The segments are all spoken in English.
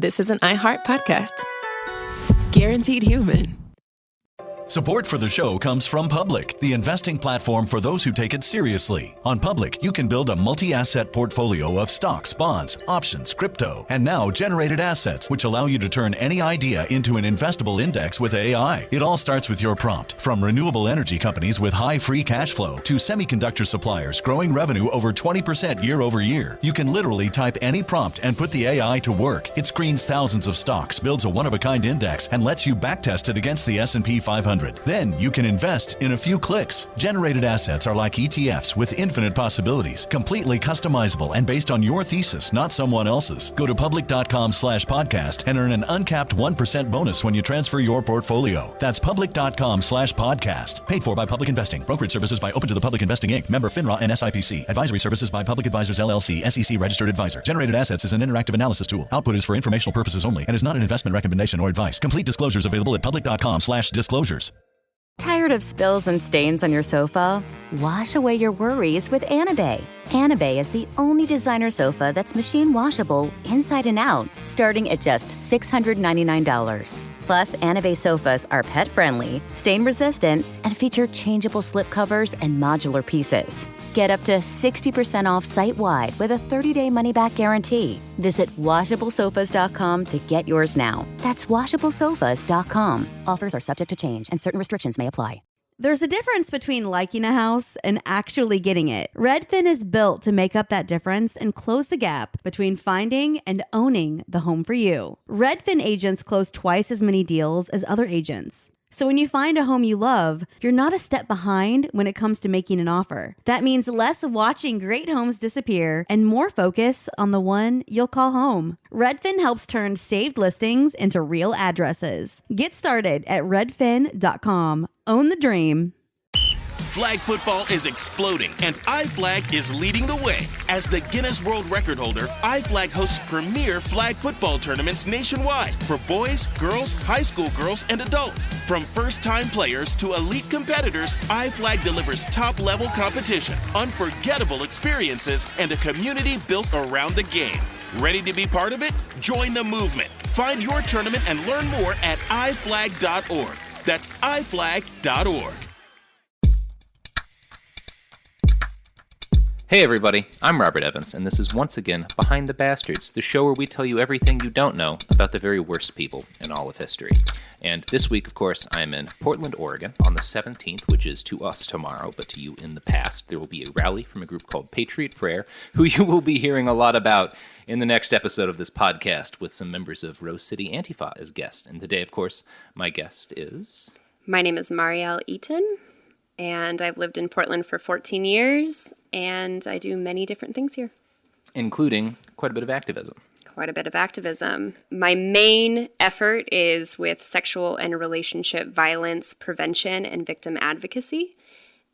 this is an iHeart podcast. Guaranteed human. Support for the show comes from Public, the investing platform for those who take it seriously. On Public, you can build a multi-asset portfolio of stocks, bonds, options, crypto, and now generated assets, which allow you to turn any idea into an investable index with AI. It all starts with your prompt. From renewable energy companies with high free cash flow to semiconductor suppliers growing revenue over 20% year over year, you can literally type any prompt and put the AI to work. It screens thousands of stocks, builds a one-of-a-kind index, and lets you backtest it against the S&P 500. Then you can invest in a few clicks. Generated assets are like ETFs with infinite possibilities, completely customizable and based on your thesis, not someone else's. Go to public.com/podcast and earn an uncapped 1% bonus when you transfer your portfolio. That's public.com/podcast. Paid for by Public Investing. Brokerage services by Open to the Public Investing Inc. Member FINRA and SIPC. Advisory services by Public Advisors LLC, SEC registered advisor. Generated assets is an interactive analysis tool. Output is for informational purposes only and is not an investment recommendation or advice. Complete disclosures available at public.com/disclosures. Tired of spills and stains on your sofa? Wash away your worries with Anabay. Anabay is the only designer sofa that's machine washable inside and out, starting at just $699. Plus, Anabay sofas are pet-friendly, stain-resistant, and feature changeable slip covers and modular pieces. Get up to 60% off site-wide with a 30-day money-back guarantee. Visit washablesofas.com to get yours now. That's washablesofas.com. Offers are subject to change, and certain restrictions may apply. There's a difference between liking a house and actually getting it. Redfin is built to make up that difference and close the gap between finding and owning the home for you. Redfin agents close twice as many deals as other agents. So when you find a home you love, you're not a step behind when it comes to making an offer. That means less watching great homes disappear and more focus on the one you'll call home. Redfin helps turn saved listings into real addresses. Get started at redfin.com. Own the dream. Flag football is exploding, and iFlag is leading the way. As the Guinness World Record holder, iFlag hosts premier flag football tournaments nationwide for boys, girls, high school girls, and adults. From first-time players to elite competitors, iFlag delivers top-level competition, unforgettable experiences, and a community built around the game. Ready to be part of it? Join the movement. Find your tournament and learn more at iflag.org. That's iflag.org. Hey everybody, I'm Robert Evans, and this is once again Behind the Bastards, the show where we tell you everything you don't know about the very worst people in all of history. And this week, of course, I'm in Portland, Oregon on the 17th, which is to us tomorrow, but to you in the past. There will be a rally from a group called Patriot Prayer, who you will be hearing a lot about in the next episode of this podcast with some members of Rose City Antifa as guests. And today, of course, my guest is... My name is Marielle Eaton, and I've lived in Portland for 14 years, and I do many different things here. Including quite a bit of activism. Quite a bit of activism. My main effort is with sexual and relationship violence prevention and victim advocacy,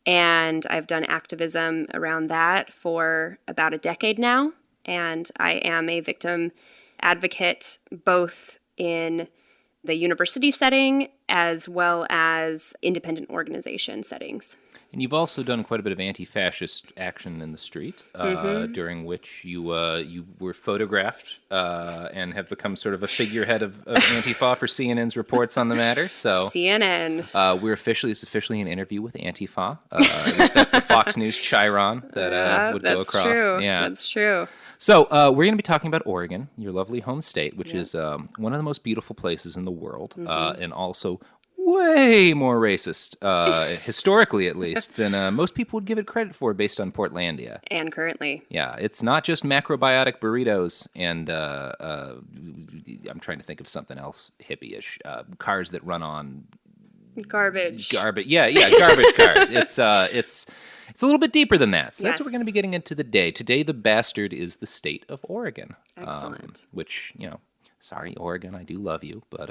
and I've done activism around that for about a decade now, and I am a victim advocate both in the university setting as well as independent organization settings. And you've also done quite a bit of anti-fascist action in the street, during which you were photographed and have become sort of a figurehead of Antifa for CNN's reports on the matter. So CNN. It's officially an interview with Antifa. At least that's the Fox News Chiron that would go across. True. Yeah, that's true. So we're going to be talking about Oregon, your lovely home state, which is one of the most beautiful places in the world, and also way more racist, historically at least, than most people would give it credit for based on Portlandia. And currently. Yeah, it's not just macrobiotic burritos and, I'm trying to think of something else hippie-ish, cars that run on... Garbage. Yeah, garbage cars. It's a little bit deeper than that. So that's what we're going to be getting into today. Today, the bastard is the state of Oregon. Excellent. Which, sorry, Oregon, I do love you, but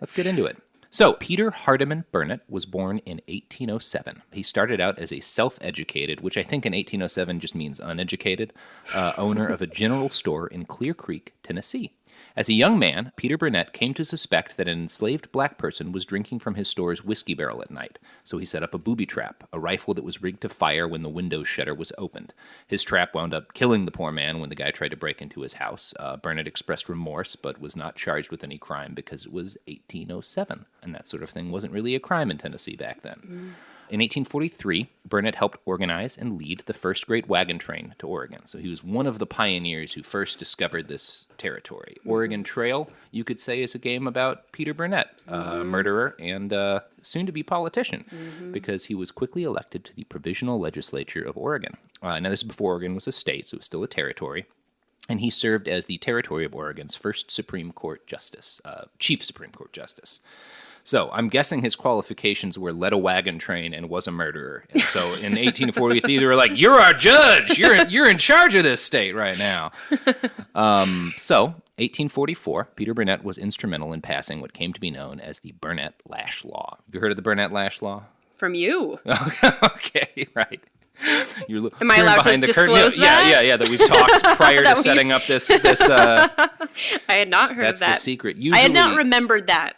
let's get into it. So, Peter Hardiman Burnett was born in 1807. He started out as a self-educated, which I think in 1807 just means uneducated, owner of a general store in Clear Creek, Tennessee. As a young man, Peter Burnett came to suspect that an enslaved black person was drinking from his store's whiskey barrel at night, so he set up a booby trap, a rifle that was rigged to fire when the window shutter was opened. His trap wound up killing the poor man when the guy tried to break into his house. Burnett expressed remorse, but was not charged with any crime because it was 1807, and that sort of thing wasn't really a crime in Tennessee back then. In 1843, Burnett helped organize and lead the first great wagon train to Oregon. So he was one of the pioneers who first discovered this territory. Oregon Trail, you could say, is a game about Peter Burnett, a murderer and soon-to-be politician, because he was quickly elected to the Provisional Legislature of Oregon. Now, this is before Oregon was a state, so it was still a territory. And he served as the Territory of Oregon's first Supreme Court Justice, Chief Supreme Court Justice. So I'm guessing his qualifications were led a wagon train and was a murderer. And so in 1843, they were like, "You're our judge. You're in charge of this state right now." So 1844, Peter Burnett was instrumental in passing what came to be known as the Burnett-Lash Law. Have you heard of the Burnett-Lash Law? From you. Okay, right. Am I allowed to disclose that? Yeah, that we've talked prior to setting up this I had not heard of that. That's the secret. Usually, I had not remembered that.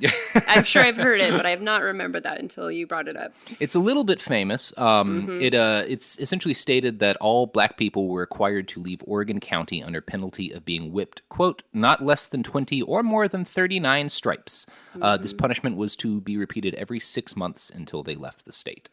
I'm sure I've heard it, but I have not remembered that until you brought it up. It's a little bit famous. It's essentially stated that all black people were required to leave Oregon County under penalty of being whipped, quote, not less than 20 or more than 39 stripes. This punishment was to be repeated every 6 months until they left the state.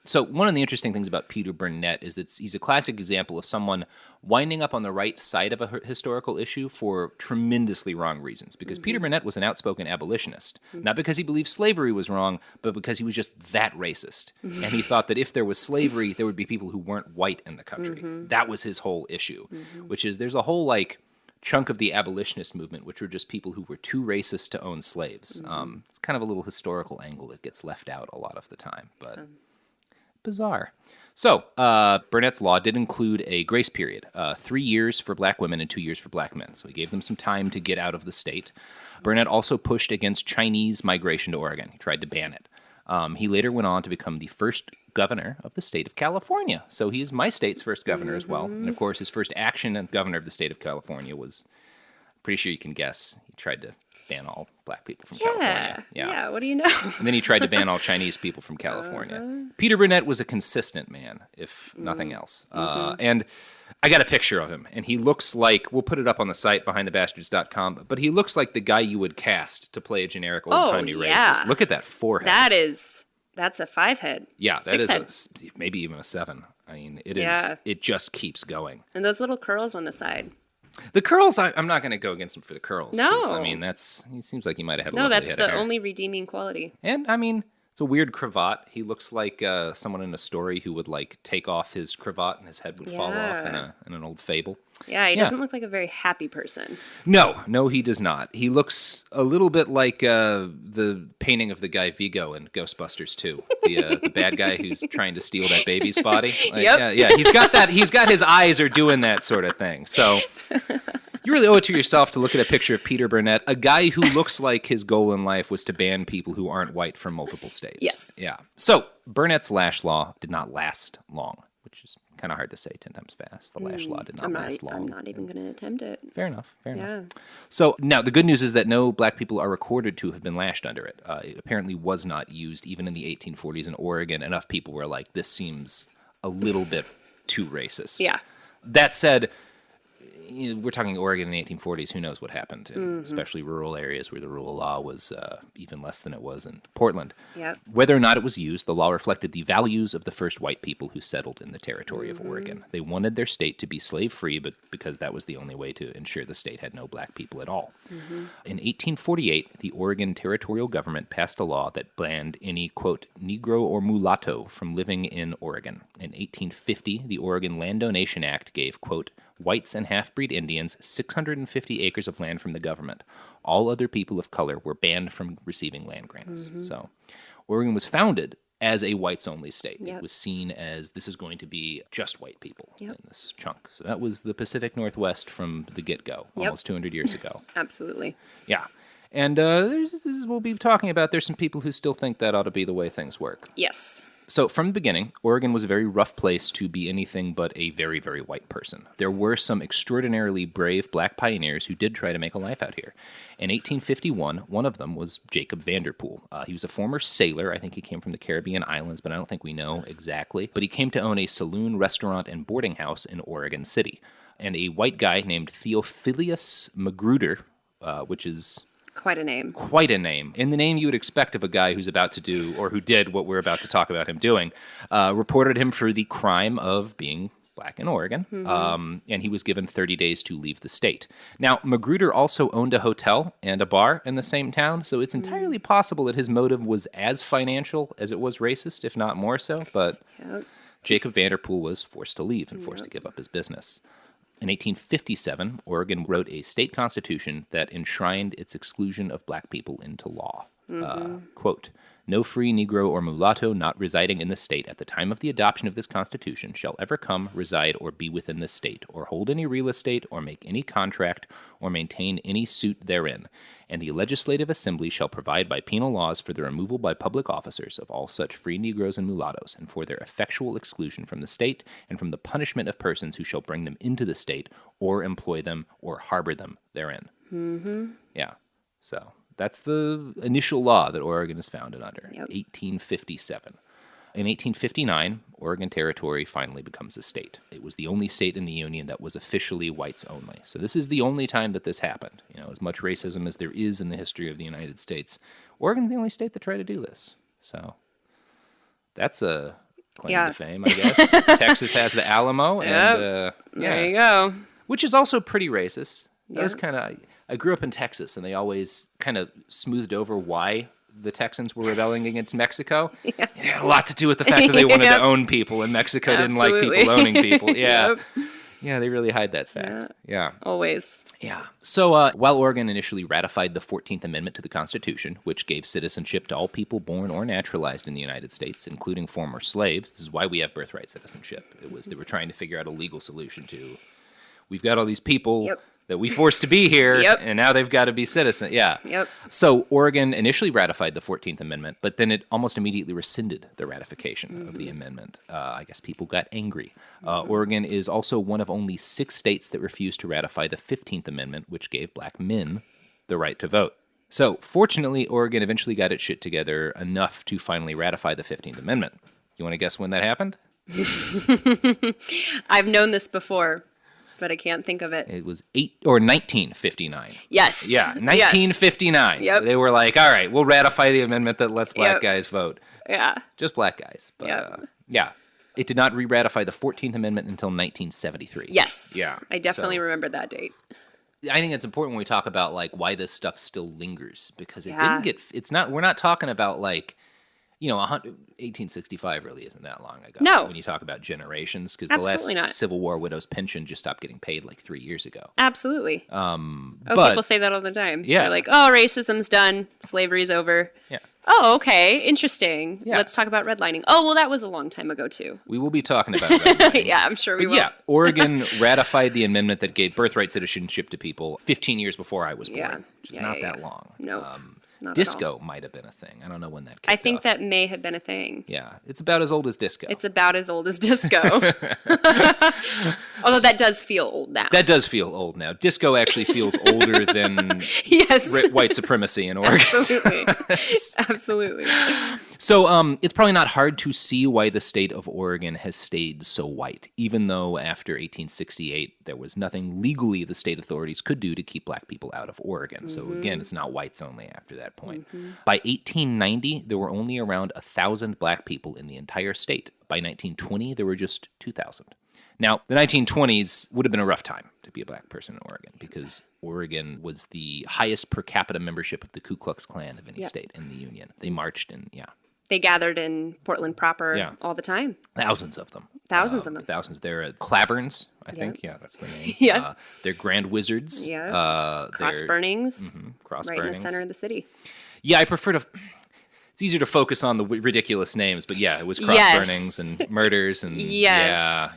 So one of the interesting things about Peter Burnett is that he's a classic example of someone winding up on the right side of a historical issue for tremendously wrong reasons. Because Peter Burnett was an outspoken abolitionist, not because he believed slavery was wrong, but because he was just that racist. And he thought that if there was slavery, there would be people who weren't white in the country. That was his whole issue, which is there's a whole chunk of the abolitionist movement, which were just people who were too racist to own slaves. It's kind of a little historical angle that gets left out a lot of the time, but bizarre. So, Burnett's law did include a grace period, 3 years for black women and 2 years for black men. So he gave them some time to get out of the state. Burnett also pushed against Chinese migration to Oregon. He tried to ban it. He later went on to become the first governor of the state of California. So he is my state's first governor as well. And of course, his first action as governor of the state of California was, pretty sure you can guess, he tried to ban all black people from California. Yeah, what do you know? And then he tried to ban all Chinese people from California. Peter Burnett was a consistent man, if nothing else. And I got a picture of him, and he looks like, we'll put it up on the site, behindthebastards.com, but he looks like the guy you would cast to play a generic old-timey racist. Look at that forehead. That's a 5-head. Yeah, that is maybe even a 7. I mean, it just keeps going. And those little curls on the side. The curls, I'm not going to go against him for the curls. No. I mean, it seems like he might have had a lovely head of hair. No, that's the only redeeming quality. And, I mean, it's a weird cravat. He looks like someone in a story who would, take off his cravat and his head would fall off in an old fable. Yeah, he doesn't look like a very happy person. No, he does not. He looks a little bit like the painting of the guy Vigo in Ghostbusters 2, the bad guy who's trying to steal that baby's body. Yeah, he's got that. He's got his eyes are doing that sort of thing. So you really owe it to yourself to look at a picture of Peter Burnett, a guy who looks like his goal in life was to ban people who aren't white from multiple states. Yes. Yeah. So Burnett's lash law did not last long, which is kind of hard to say 10 times fast. The lash law did not last long. I'm not even going to attempt it. Fair enough. So now the good news is that no black people are recorded to have been lashed under it. It apparently was not used even in the 1840s in Oregon. Enough people were like, this seems a little bit too racist. Yeah. That said, we're talking Oregon in the 1840s. Who knows what happened, especially rural areas where the rule of law was even less than it was in Portland. Yep. Whether or not it was used, the law reflected the values of the first white people who settled in the territory of Oregon. They wanted their state to be slave-free, but because that was the only way to ensure the state had no black people at all. In 1848, the Oregon territorial government passed a law that banned any, quote, Negro or mulatto from living in Oregon. In 1850, the Oregon Land Donation Act gave, quote, whites and half-breed Indians 650 acres of land from the government. All other people of color were banned from receiving land grants. So Oregon was founded as a whites-only state. It was seen as this is going to be just white people in this chunk. So that was the Pacific Northwest from the get-go, almost 200 years ago. Absolutely. Yeah. And we'll be talking about, there's some people who still think that ought to be the way things work. Yes. So from the beginning, Oregon was a very rough place to be anything but a very, very white person. There were some extraordinarily brave black pioneers who did try to make a life out here. In 1851, one of them was Jacob Vanderpool. He was a former sailor. I think he came from the Caribbean islands, but I don't think we know exactly. But he came to own a saloon, restaurant, and boarding house in Oregon City. And a white guy named Theophilus Magruder, which is... Quite a name. Quite a name. And the name you would expect of a guy who's about to do, or who did what we're about to talk about him doing, reported him for the crime of being black in Oregon, and he was given 30 days to leave the state. Now, Magruder also owned a hotel and a bar in the same town, so it's entirely possible that his motive was as financial as it was racist, if not more so, but Jacob Vanderpool was forced to leave and forced to give up his business. In 1857, Oregon wrote a state constitution that enshrined its exclusion of black people into law. Quote, no free Negro or mulatto not residing in the state at the time of the adoption of this constitution shall ever come, reside, or be within the state, or hold any real estate, or make any contract, or maintain any suit therein. And the legislative assembly shall provide by penal laws for the removal by public officers of all such free Negroes and mulattoes, and for their effectual exclusion from the state, and from the punishment of persons who shall bring them into the state, or employ them, or harbor them therein. Yeah, so that's the initial law that Oregon is founded under, 1857. In 1859, Oregon Territory finally becomes a state. It was the only state in the Union that was officially whites only. So this is the only time that this happened. You know, as much racism as there is in the history of the United States, Oregon's the only state that tried to do this. So that's a claim to fame, I guess. Texas has the Alamo, and there you go. Which is also pretty racist. That was kind of... I grew up in Texas, and they always kind of smoothed over why the Texans were rebelling against Mexico. It had a lot to do with the fact that they wanted to own people, and Mexico didn't like people owning people. Yeah, they really hide that fact. Yeah. Always. Yeah. So while Oregon initially ratified the 14th Amendment to the Constitution, which gave citizenship to all people born or naturalized in the United States, including former slaves, this is why we have birthright citizenship. They were trying to figure out a legal solution to, we've got all these people that we forced to be here, and now they've got to be citizens. So Oregon initially ratified the 14th Amendment, but then it almost immediately rescinded the ratification of the amendment. I guess people got angry. Oregon is also one of only 6 states that refused to ratify the 15th Amendment, which gave black men the right to vote. So fortunately, Oregon eventually got its shit together enough to finally ratify the 15th Amendment. You want to guess when that happened? I've known this before, but I can't think of it. It was 1959. Yes. Yeah, 1959. Yep. They were like, all right, we'll ratify the amendment that lets black guys vote. Yeah. Just black guys. But, it did not re-ratify the 14th Amendment until 1973. Yes. Yeah. I definitely remember that date. I think it's important when we talk about like why this stuff still lingers, because it didn't get, we're not talking about like, 1865 really isn't that long ago. No. When you talk about generations, because the last Civil War widow's pension just stopped getting paid like 3 years ago. Absolutely. But people say that all the time. Yeah. They're like, oh, racism's done. Slavery's over. Yeah. Oh, okay. Interesting. Yeah. Let's talk about redlining. Oh, well, that was a long time ago, too. We will be talking about redlining. Yeah, I'm sure we will. Yeah, Oregon ratified the amendment that gave birthright citizenship to people 15 years before I was born, which is not that long. No. Not disco might have been a thing. I don't know when that kicked I think off. that may have been a thing. Yeah, it's about as old as disco. It's about as old as disco. Although that does feel old now. That does feel old now. Disco actually feels older than white supremacy in Oregon. Absolutely. Absolutely. So it's probably not hard to see why the state of Oregon has stayed so white, even though after 1868 there was nothing legally the state authorities could do to keep black people out of Oregon. So again, it's not whites only after that point. By 1890, there were only around 1,000 black people in the entire state. By 1920, there were just 2,000. Now, the 1920s would have been a rough time to be a black person in Oregon, because Oregon was the highest per capita membership of the Ku Klux Klan of any state in the Union. They marched in, They gathered in Portland proper all the time. Thousands of them. Thousands of them. Thousands. They're Claverns, I think. Yeah, that's the name. They're Grand Wizards. Cross burnings. Cross right burnings. In the center of the city. Yeah, I prefer to... It's easier to focus on the ridiculous names, but it was cross burnings and murders and... Yeah.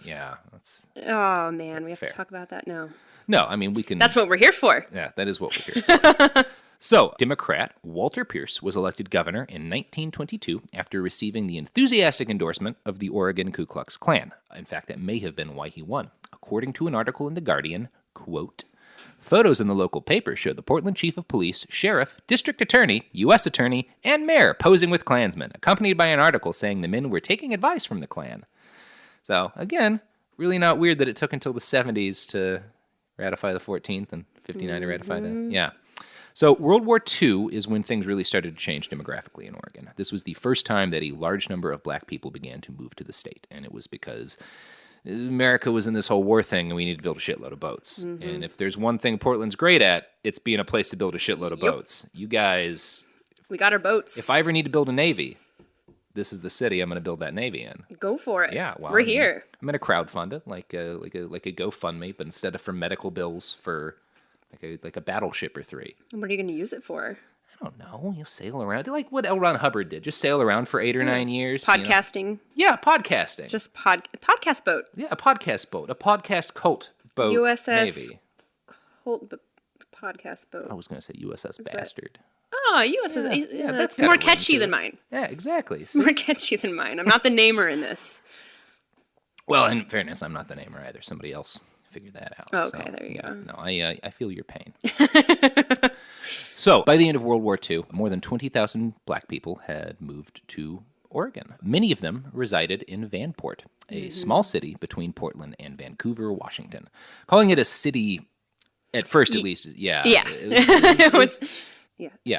Oh, man, we have to talk about that now. No, I mean, we can... That's what we're here for. Yeah, that is what we're here for. So, Democrat Walter Pierce was elected governor in 1922 after receiving the enthusiastic endorsement of the Oregon Ku Klux Klan. In fact, that may have been why he won. According to an article in The Guardian, quote, photos in the local paper show the Portland chief of police, sheriff, district attorney, U.S. attorney, and mayor posing with Klansmen, accompanied by an article saying the men were taking advice from the Klan. So, again, really not weird that it took until the 70s to ratify the 14th and 59 to ratify the... Yeah. So World War II is when things really started to change demographically in Oregon. This was the first time that a large number of black people began to move to the state, and it was because America was in this whole war thing, and we needed to build a shitload of boats. Mm-hmm. And if there's one thing Portland's great at, it's being a place to build a shitload of boats. You guys... We got our boats. If I ever need to build a navy, this is the city I'm going to build that navy in. Go for it. Yeah, well, we're here. I'm going to crowdfund it, like a GoFundMe, but instead of for medical bills, for... Like a battleship or three. And what are you going to use it for? I don't know. You'll sail around. Like what L. Ron Hubbard did. Just sail around for 8 or 9 years. Podcasting. Yeah, podcasting. Just podcast boat. Yeah, a podcast boat. A podcast cult boat. USS Navy. Cult podcast boat. I was going to say USS Bastard. Oh, USS. Yeah, that's more catchy than mine. Yeah, exactly. It's more catchy than mine. I'm not the namer in this. Well, in fairness, I'm not the namer either. Somebody else figure that out. Oh, okay, there you go. No, I feel your pain. So, by the end of World War II, more than 20,000 black people had moved to Oregon. Many of them resided in Vanport, a small city between Portland and Vancouver, Washington. Calling it a city, at first at least, yeah. Yeah. It was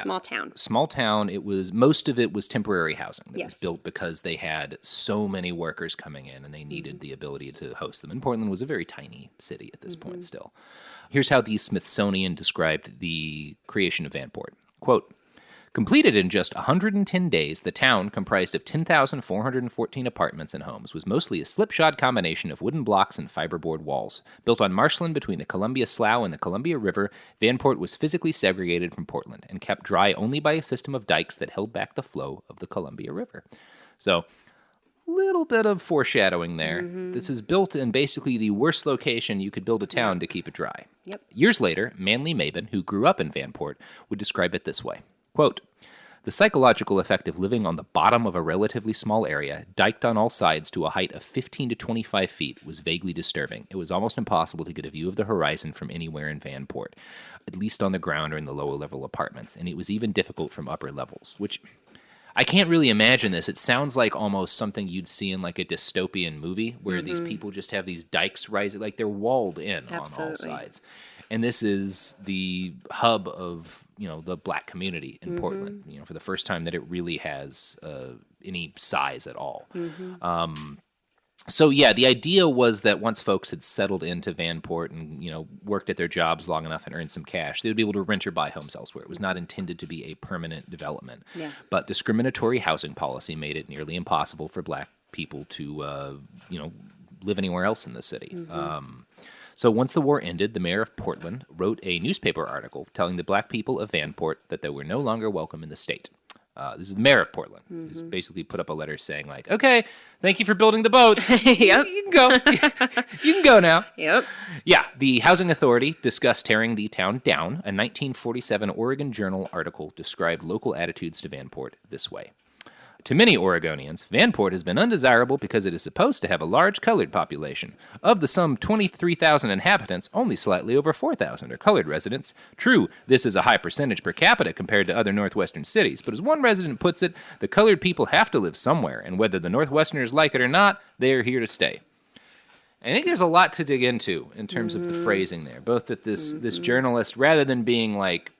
small town. Small town. Most of it was temporary housing that was Yes. built because they had so many workers coming in and they needed the ability to host them. And Portland was a very tiny city at this point still. Here's how the Smithsonian described the creation of Vanport. Quote, completed in just 110 days, the town, comprised of 10,414 apartments and homes, was mostly a slipshod combination of wooden blocks and fiberboard walls. Built on marshland between the Columbia Slough and the Columbia River, Vanport was physically segregated from Portland and kept dry only by a system of dikes that held back the flow of the Columbia River. So, little bit of foreshadowing there. This is built in basically the worst location you could build a town to keep it dry. Yep. Years later, Manly Maben, who grew up in Vanport, would describe it this way. Quote, the psychological effect of living on the bottom of a relatively small area, diked on all sides to a height of 15 to 25 feet, was vaguely disturbing. It was almost impossible to get a view of the horizon from anywhere in Vanport, at least on the ground or in the lower level apartments, and it was even difficult from upper levels, which I can't really imagine this. It sounds like almost something you'd see in like a dystopian movie where these people just have these dikes rising, like they're walled in on all sides. And this is the hub of, the black community in Portland, for the first time that it really has any size at all. So, yeah, the idea was that once folks had settled into Vanport and, worked at their jobs long enough and earned some cash, they would be able to rent or buy homes elsewhere. It was not intended to be a permanent development. Yeah. But discriminatory housing policy made it nearly impossible for black people to, live anywhere else in the city. So once the war ended, the mayor of Portland wrote a newspaper article telling the black people of Vanport that they were no longer welcome in the state. This is the mayor of Portland. Who's basically put up a letter saying, like, okay, thank you for building the boats. Yep. You can go. You can go now. Yep. Yeah, the Housing Authority discussed tearing the town down. A 1947 Oregon Journal article described local attitudes to Vanport this way. To many Oregonians, Vanport has been undesirable because it is supposed to have a large colored population. Of the some 23,000 inhabitants, only slightly over 4,000 are colored residents. True, this is a high percentage per capita compared to other northwestern cities, but as one resident puts it, the colored people have to live somewhere, and whether the Northwesterners like it or not, they are here to stay. I think there's a lot to dig into in terms of the phrasing there, both that this journalist, rather than being like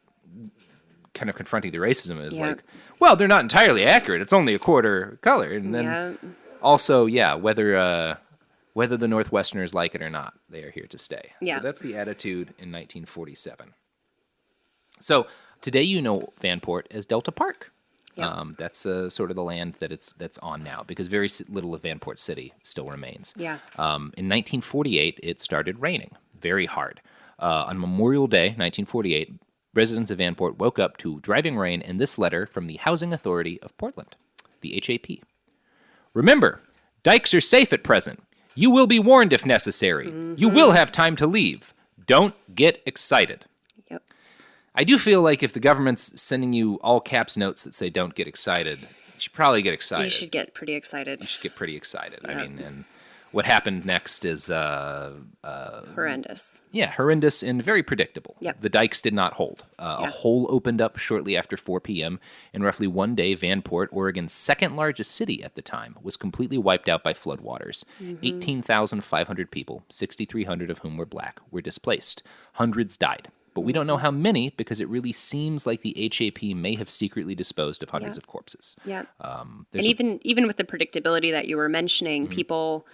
kind of confronting the racism, is like, well, they're not entirely accurate. It's only a quarter color. And then also, whether the Northwesterners like it or not, they are here to stay. Yeah. So that's the attitude in 1947. So today Vanport as Delta Park. Yeah. That's sort of the land that's on now, because very little of Vanport City still remains. Yeah. In 1948, it started raining very hard. On Memorial Day, 1948, residents of Vanport woke up to driving rain and this letter from the Housing Authority of Portland, the HAP. Remember, dikes are safe at present. You will be warned if necessary. You will have time to leave. Don't get excited. Yep. I do feel like if the government's sending you all caps notes that say don't get excited, you should probably get excited. You should get pretty excited. Yep. I mean, and what happened next is horrendous. Yeah, horrendous and very predictable. Yep. The dikes did not hold. A hole opened up shortly after 4 p.m. In roughly one day, Vanport, Oregon's second largest city at the time, was completely wiped out by floodwaters. 18,500 people, 6,300 of whom were black, were displaced. Hundreds died. But we don't know how many because it really seems like the HAP may have secretly disposed of hundreds of corpses. Yeah. And even with the predictability that you were mentioning, people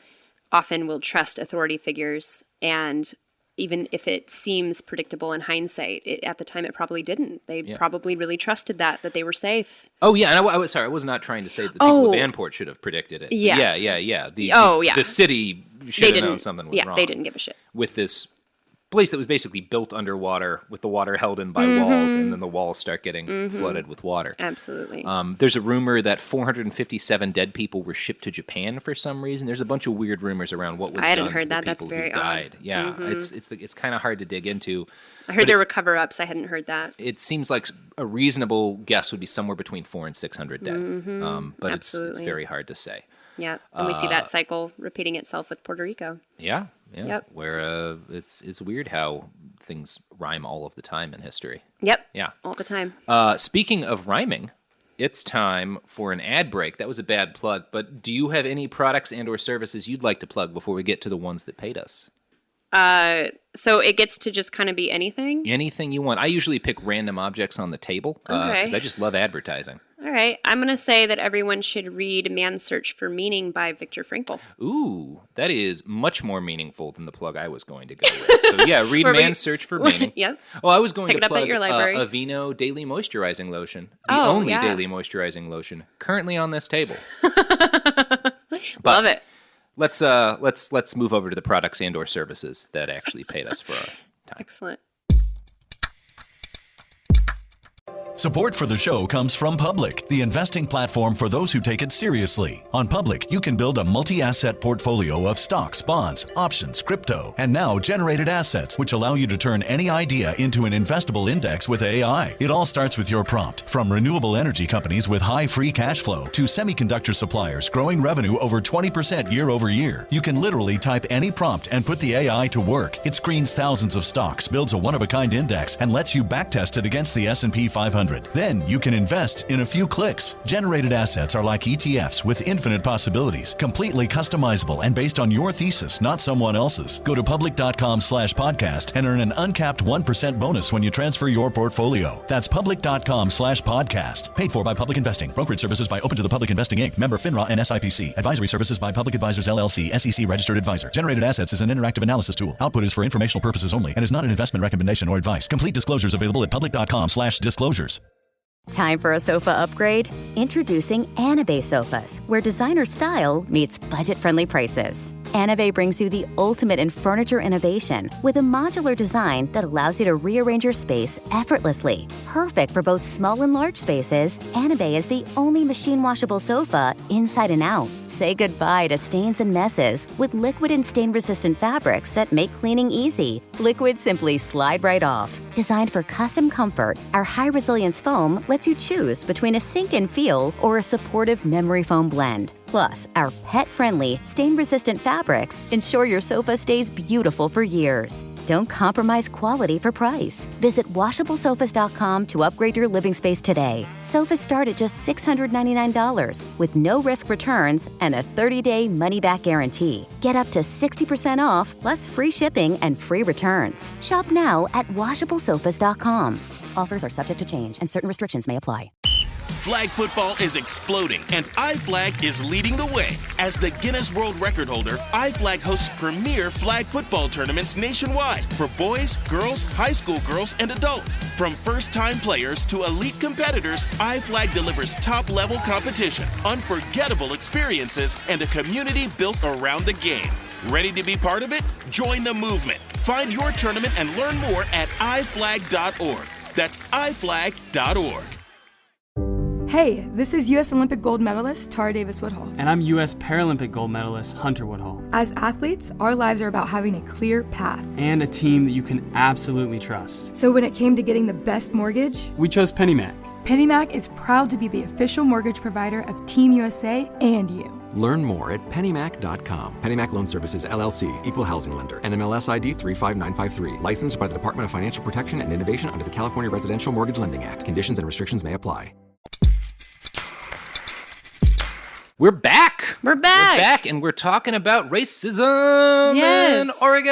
often will trust authority figures, and even if it seems predictable in hindsight, at the time it probably didn't. They probably really trusted that they were safe. Oh, yeah, and I was not trying to say that the people of Vanport should have predicted it. Yeah. The city should have known something was wrong. Yeah, they didn't give a shit. With this place that was basically built underwater with the water held in by walls, and then the walls start getting flooded with water. Absolutely. There's a rumor that 457 dead people were shipped to Japan for some reason. There's a bunch of weird rumors around what was done to the people That's very who died. odd. Yeah, it's kind of hard to dig into. I heard there were cover-ups. I hadn't heard that. It seems like a reasonable guess would be somewhere between 400 and 600 dead. But it's very hard to say. Yeah, and we see that cycle repeating itself with Puerto Rico. Yeah. Yep. Where it's weird how things rhyme all of the time in history. Yep. Yeah. All the time. Speaking of rhyming, it's time for an ad break. That was a bad plug, but do you have any products and or services you'd like to plug before we get to the ones that paid us? So it gets to just kind of be anything? Anything you want. I usually pick random objects on the table because I just love advertising. All right. I'm going to say that everyone should read Man's Search for Meaning by Viktor Frankl. Ooh, that is much more meaningful than the plug I was going to go with. So yeah, read Man's Search for Meaning. Yep. Oh, I was going Pick to it up plug at your library. Aveeno Daily Moisturizing Lotion. The only daily moisturizing lotion currently on this table. Love it. Let's move over to the products and or services that actually paid us for our time. Excellent. Support for the show comes from Public, the investing platform for those who take it seriously. On Public, you can build a multi-asset portfolio of stocks, bonds, options, crypto, and now generated assets, which allow you to turn any idea into an investable index with AI. It all starts with your prompt. From renewable energy companies with high free cash flow to semiconductor suppliers growing revenue over 20% year over year, you can literally type any prompt and put the AI to work. It screens thousands of stocks, builds a one-of-a-kind index, and lets you backtest it against the S&P 500. Then you can invest in a few clicks. Generated assets are like ETFs with infinite possibilities, completely customizable and based on your thesis, not someone else's. Go to public.com/podcast and earn an uncapped 1% bonus when you transfer your portfolio. That's public.com/podcast. Paid for by Public Investing. Brokerage services by Open to the Public Investing Inc. Member FINRA and SIPC. Advisory services by Public Advisors LLC, SEC registered advisor. Generated assets is an interactive analysis tool. Output is for informational purposes only and is not an investment recommendation or advice. Complete disclosures available at public.com/disclosures. Time for a sofa upgrade? Introducing Anabe Sofas, where designer style meets budget-friendly prices. Anabe brings you the ultimate in furniture innovation with a modular design that allows you to rearrange your space effortlessly. Perfect for both small and large spaces, Anabe is the only machine-washable sofa inside and out. Say goodbye to stains and messes with liquid and stain-resistant fabrics that make cleaning easy. Liquids simply slide right off. Designed for custom comfort, our high-resilience foam lets you choose between a sink-in feel or a supportive memory foam blend. Plus, our pet-friendly, stain-resistant fabrics ensure your sofa stays beautiful for years. Don't compromise quality for price. Visit washablesofas.com to upgrade your living space today. Sofas start at just $699 with no risk returns and a 30-day money-back guarantee. Get up to 60% off, plus free shipping and free returns. Shop now at washablesofas.com. Offers are subject to change and certain restrictions may apply. Flag football is exploding, and iFlag is leading the way. As the Guinness World Record holder, iFlag hosts premier flag football tournaments nationwide for boys, girls, high school girls, and adults. From first-time players to elite competitors, iFlag delivers top-level competition, unforgettable experiences, and a community built around the game. Ready to be part of it? Join the movement. Find your tournament and learn more at iflag.org. That's iflag.org. Hey, this is U.S. Olympic gold medalist Tara Davis Woodhull. And I'm U.S. Paralympic gold medalist Hunter Woodhull. As athletes, our lives are about having a clear path. And a team that you can absolutely trust. So when it came to getting the best mortgage, we chose PennyMac. PennyMac is proud to be the official mortgage provider of Team USA and you. Learn more at pennymac.com. PennyMac Loan Services, LLC, Equal Housing Lender, NMLS ID 35953. Licensed by the Department of Financial Protection and Innovation under the California Residential Mortgage Lending Act. Conditions and restrictions may apply. We're back. We're back. And we're talking about racism in Oregon.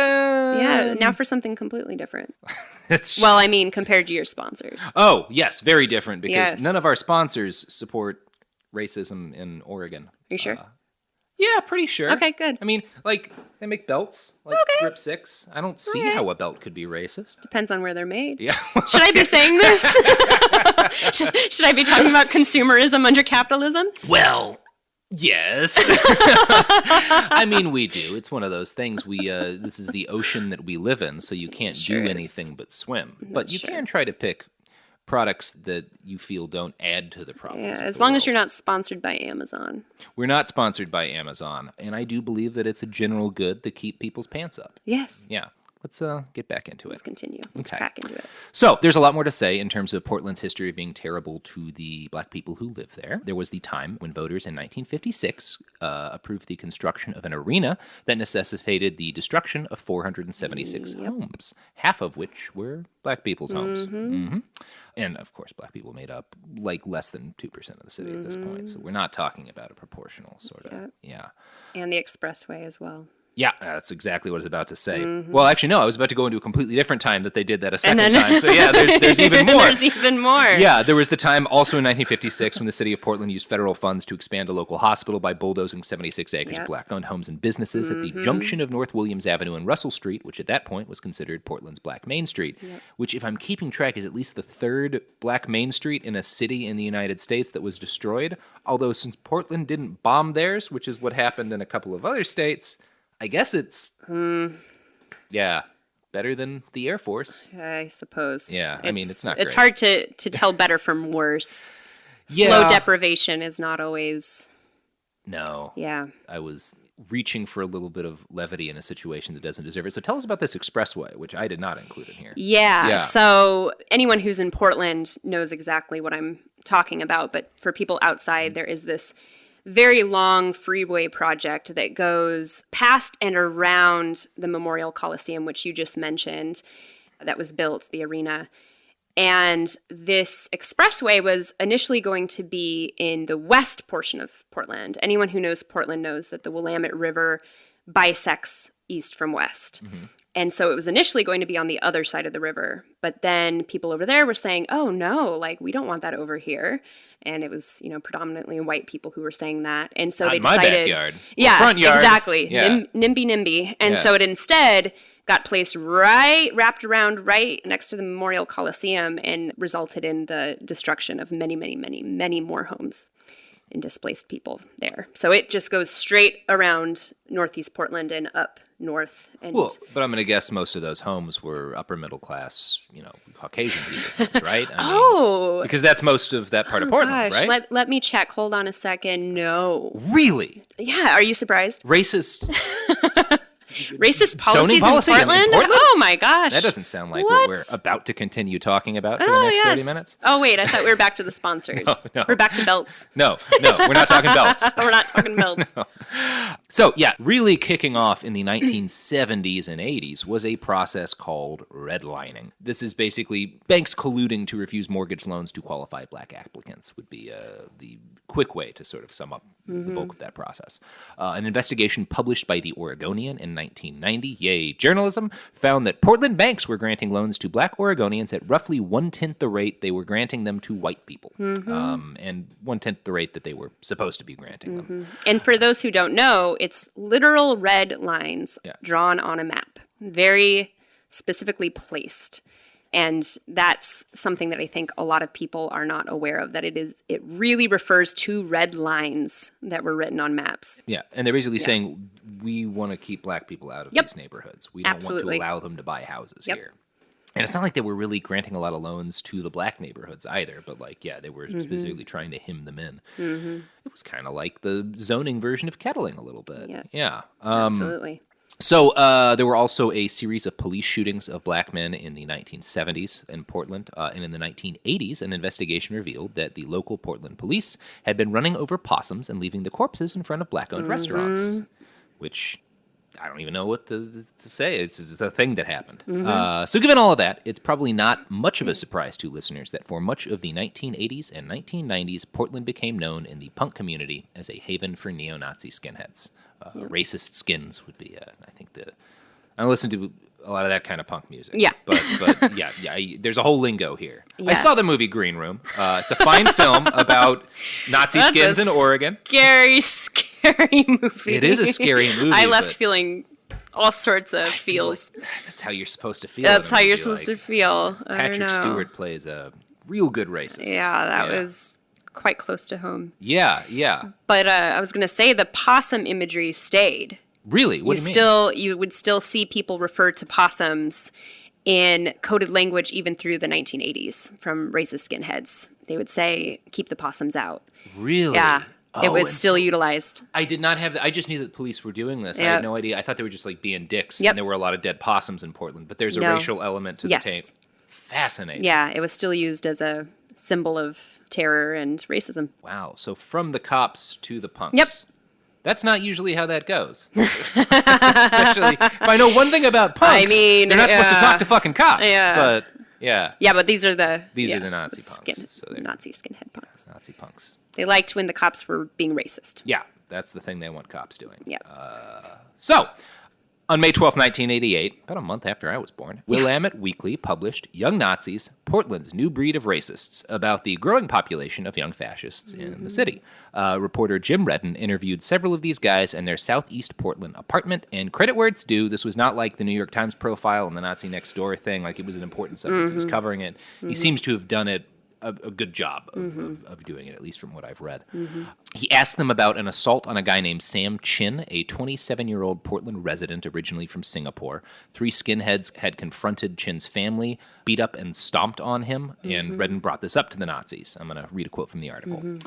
Yeah, now for something completely different. Compared to your sponsors. Oh, yes, very different because none of our sponsors support racism in Oregon. Are you sure? Yeah, pretty sure. Okay, good. I mean, they make belts, Grip 6. I don't see how a belt could be racist. Depends on where they're made. Yeah. Should I be saying this? Should I be talking about consumerism under capitalism? Well, yes. I mean, we do. It's one of those things. This is the ocean that we live in, so you can't do anything but swim. But you can try to pick products that you feel don't add to the problems. Yeah, as long as you're not sponsored by Amazon. We're not sponsored by Amazon, and I do believe that it's a general good to keep people's pants up. Yes. Yeah. Let's get back into it. Let's continue. Let's crack into it. So there's a lot more to say in terms of Portland's history of being terrible to the black people who live there. There was the time when voters in 1956 approved the construction of an arena that necessitated the destruction of 476 homes, half of which were black people's homes. Mm-hmm. And, of course, black people made up less than 2% of the city at this point. So we're not talking about a proportional sort of, And the expressway as well. Yeah, that's exactly what I was about to say. Mm-hmm. Well, actually, no, I was about to go into a completely different time that they did that a second time. So, yeah, there's even more. There's even more. Yeah, there was the time also in 1956 when the city of Portland used federal funds to expand a local hospital by bulldozing 76 acres of black-owned homes and businesses at the junction of North Williams Avenue and Russell Street, which at that point was considered Portland's Black Main Street, which, if I'm keeping track, is at least the third Black Main Street in a city in the United States that was destroyed. Although since Portland didn't bomb theirs, which is what happened in a couple of other states, I guess it's, better than the Air Force. I suppose. Yeah, I mean, it's not great. It's hard to tell better from worse. Slow deprivation is not always... No. Yeah. I was reaching for a little bit of levity in a situation that doesn't deserve it. So tell us about this expressway, which I did not include in here. Yeah. So anyone who's in Portland knows exactly what I'm talking about. But for people outside, there is this very long freeway project that goes past and around the Memorial Coliseum, which you just mentioned, that was built, the arena. And this expressway was initially going to be in the west portion of Portland. Anyone who knows Portland knows that the Willamette River bisects east from west. Mm-hmm. And so it was initially going to be on the other side of the river. But then people over there were saying, oh, no, we don't want that over here. And it was, predominantly white people who were saying that. And so they decided... my backyard. Yeah, front yard. Exactly. Yeah. NIMBY. And so it instead got placed wrapped around right next to the Memorial Coliseum and resulted in the destruction of many, many, many, many more homes and displaced people there. So it just goes straight around Northeast Portland and up north. And but I'm going to guess most of those homes were upper middle class, Caucasian people's homes, right? I mean, because that's most of that part of Portland, right? Let me check. Hold on a second. No. Really? Yeah. Are you surprised? Racist policies policy in Portland? Oh my gosh. That doesn't sound like what we're about to continue talking about for the next 30 minutes. Oh wait, I thought we were back to the sponsors. No. We're back to belts. No, we're not talking belts. We're not talking belts. No. So really kicking off in the 1970s and 80s was a process called redlining. This is basically banks colluding to refuse mortgage loans to qualified black applicants would be the quick way to sort of sum up the bulk of that process. An investigation published by The Oregonian in 1990, yay journalism, found that Portland banks were granting loans to black Oregonians at roughly 1/10 the rate they were granting them to white people, and 1/10 the rate that they were supposed to be granting them. And for those who don't know, it's literal red lines drawn on a map, very specifically placed. And that's something that I think a lot of people are not aware of, that it really refers to red lines that were written on maps. Yeah, and they're basically saying, we want to keep black people out of these neighborhoods. We don't want to allow them to buy houses here. And it's not like they were really granting a lot of loans to the black neighborhoods either, but they were specifically trying to hem them in. It was kind of like the zoning version of kettling a little bit. Yeah. Absolutely. So there were also a series of police shootings of black men in the 1970s in Portland. And in the 1980s, an investigation revealed that the local Portland police had been running over possums and leaving the corpses in front of black-owned restaurants, which I don't even know what to say. It's a thing that happened. So given all of that, it's probably not much of a surprise to listeners that for much of the 1980s and 1990s, Portland became known in the punk community as a haven for neo-Nazi skinheads. Racist skins would be, I think, I listen to a lot of that kind of punk music. Yeah. But there's a whole lingo here. Yeah. I saw the movie Green Room. It's a fine film about Nazi skins in Oregon. Scary movie. It is a scary movie. I left feeling all sorts of feels. Like that's how you're supposed to feel. That's how you're supposed to feel. Patrick Stewart plays a real good racist. Yeah, that was quite close to home. Yeah. But I was going to say the possum imagery stayed. Really? What do you mean? You would still see people refer to possums in coded language even through the 1980s from racist skinheads. They would say, keep the possums out. Really? Yeah. It was still utilized. I did not have I just knew that police were doing this. Yep. I had no idea. I thought they were just being dicks, and there were a lot of dead possums in Portland. But there's a racial element to the tape. Fascinating. Yeah, it was still used as a symbol of terror and racism. Wow. So from the cops to the punks. Yep. That's not usually how that goes. Especially if I know one thing about punks, they're not supposed to talk to fucking cops. Yeah. But yeah. Yeah, but these are the Nazi punks. Nazi skinhead punks. Nazi punks. They liked when the cops were being racist. Yeah, that's the thing they want cops doing. Yeah. So, on May 12, 1988, about a month after I was born, Willamette Weekly published Young Nazis, Portland's New Breed of Racists, about the growing population of young fascists in the city. Reporter Jim Redden interviewed several of these guys in their southeast Portland apartment, and credit where it's due, this was not like the New York Times profile and the Nazi Next Door thing, like it was an important subject, he was covering it. He seems to have done it a good job of doing it, at least from what I've read. He asked them about an assault on a guy named Sam Chin, a 27-year-old Portland resident originally from Singapore. 3 skinheads had confronted Chin's family, beat up and stomped on him, and Redden brought this up to the Nazis. I'm going to read a quote from the article.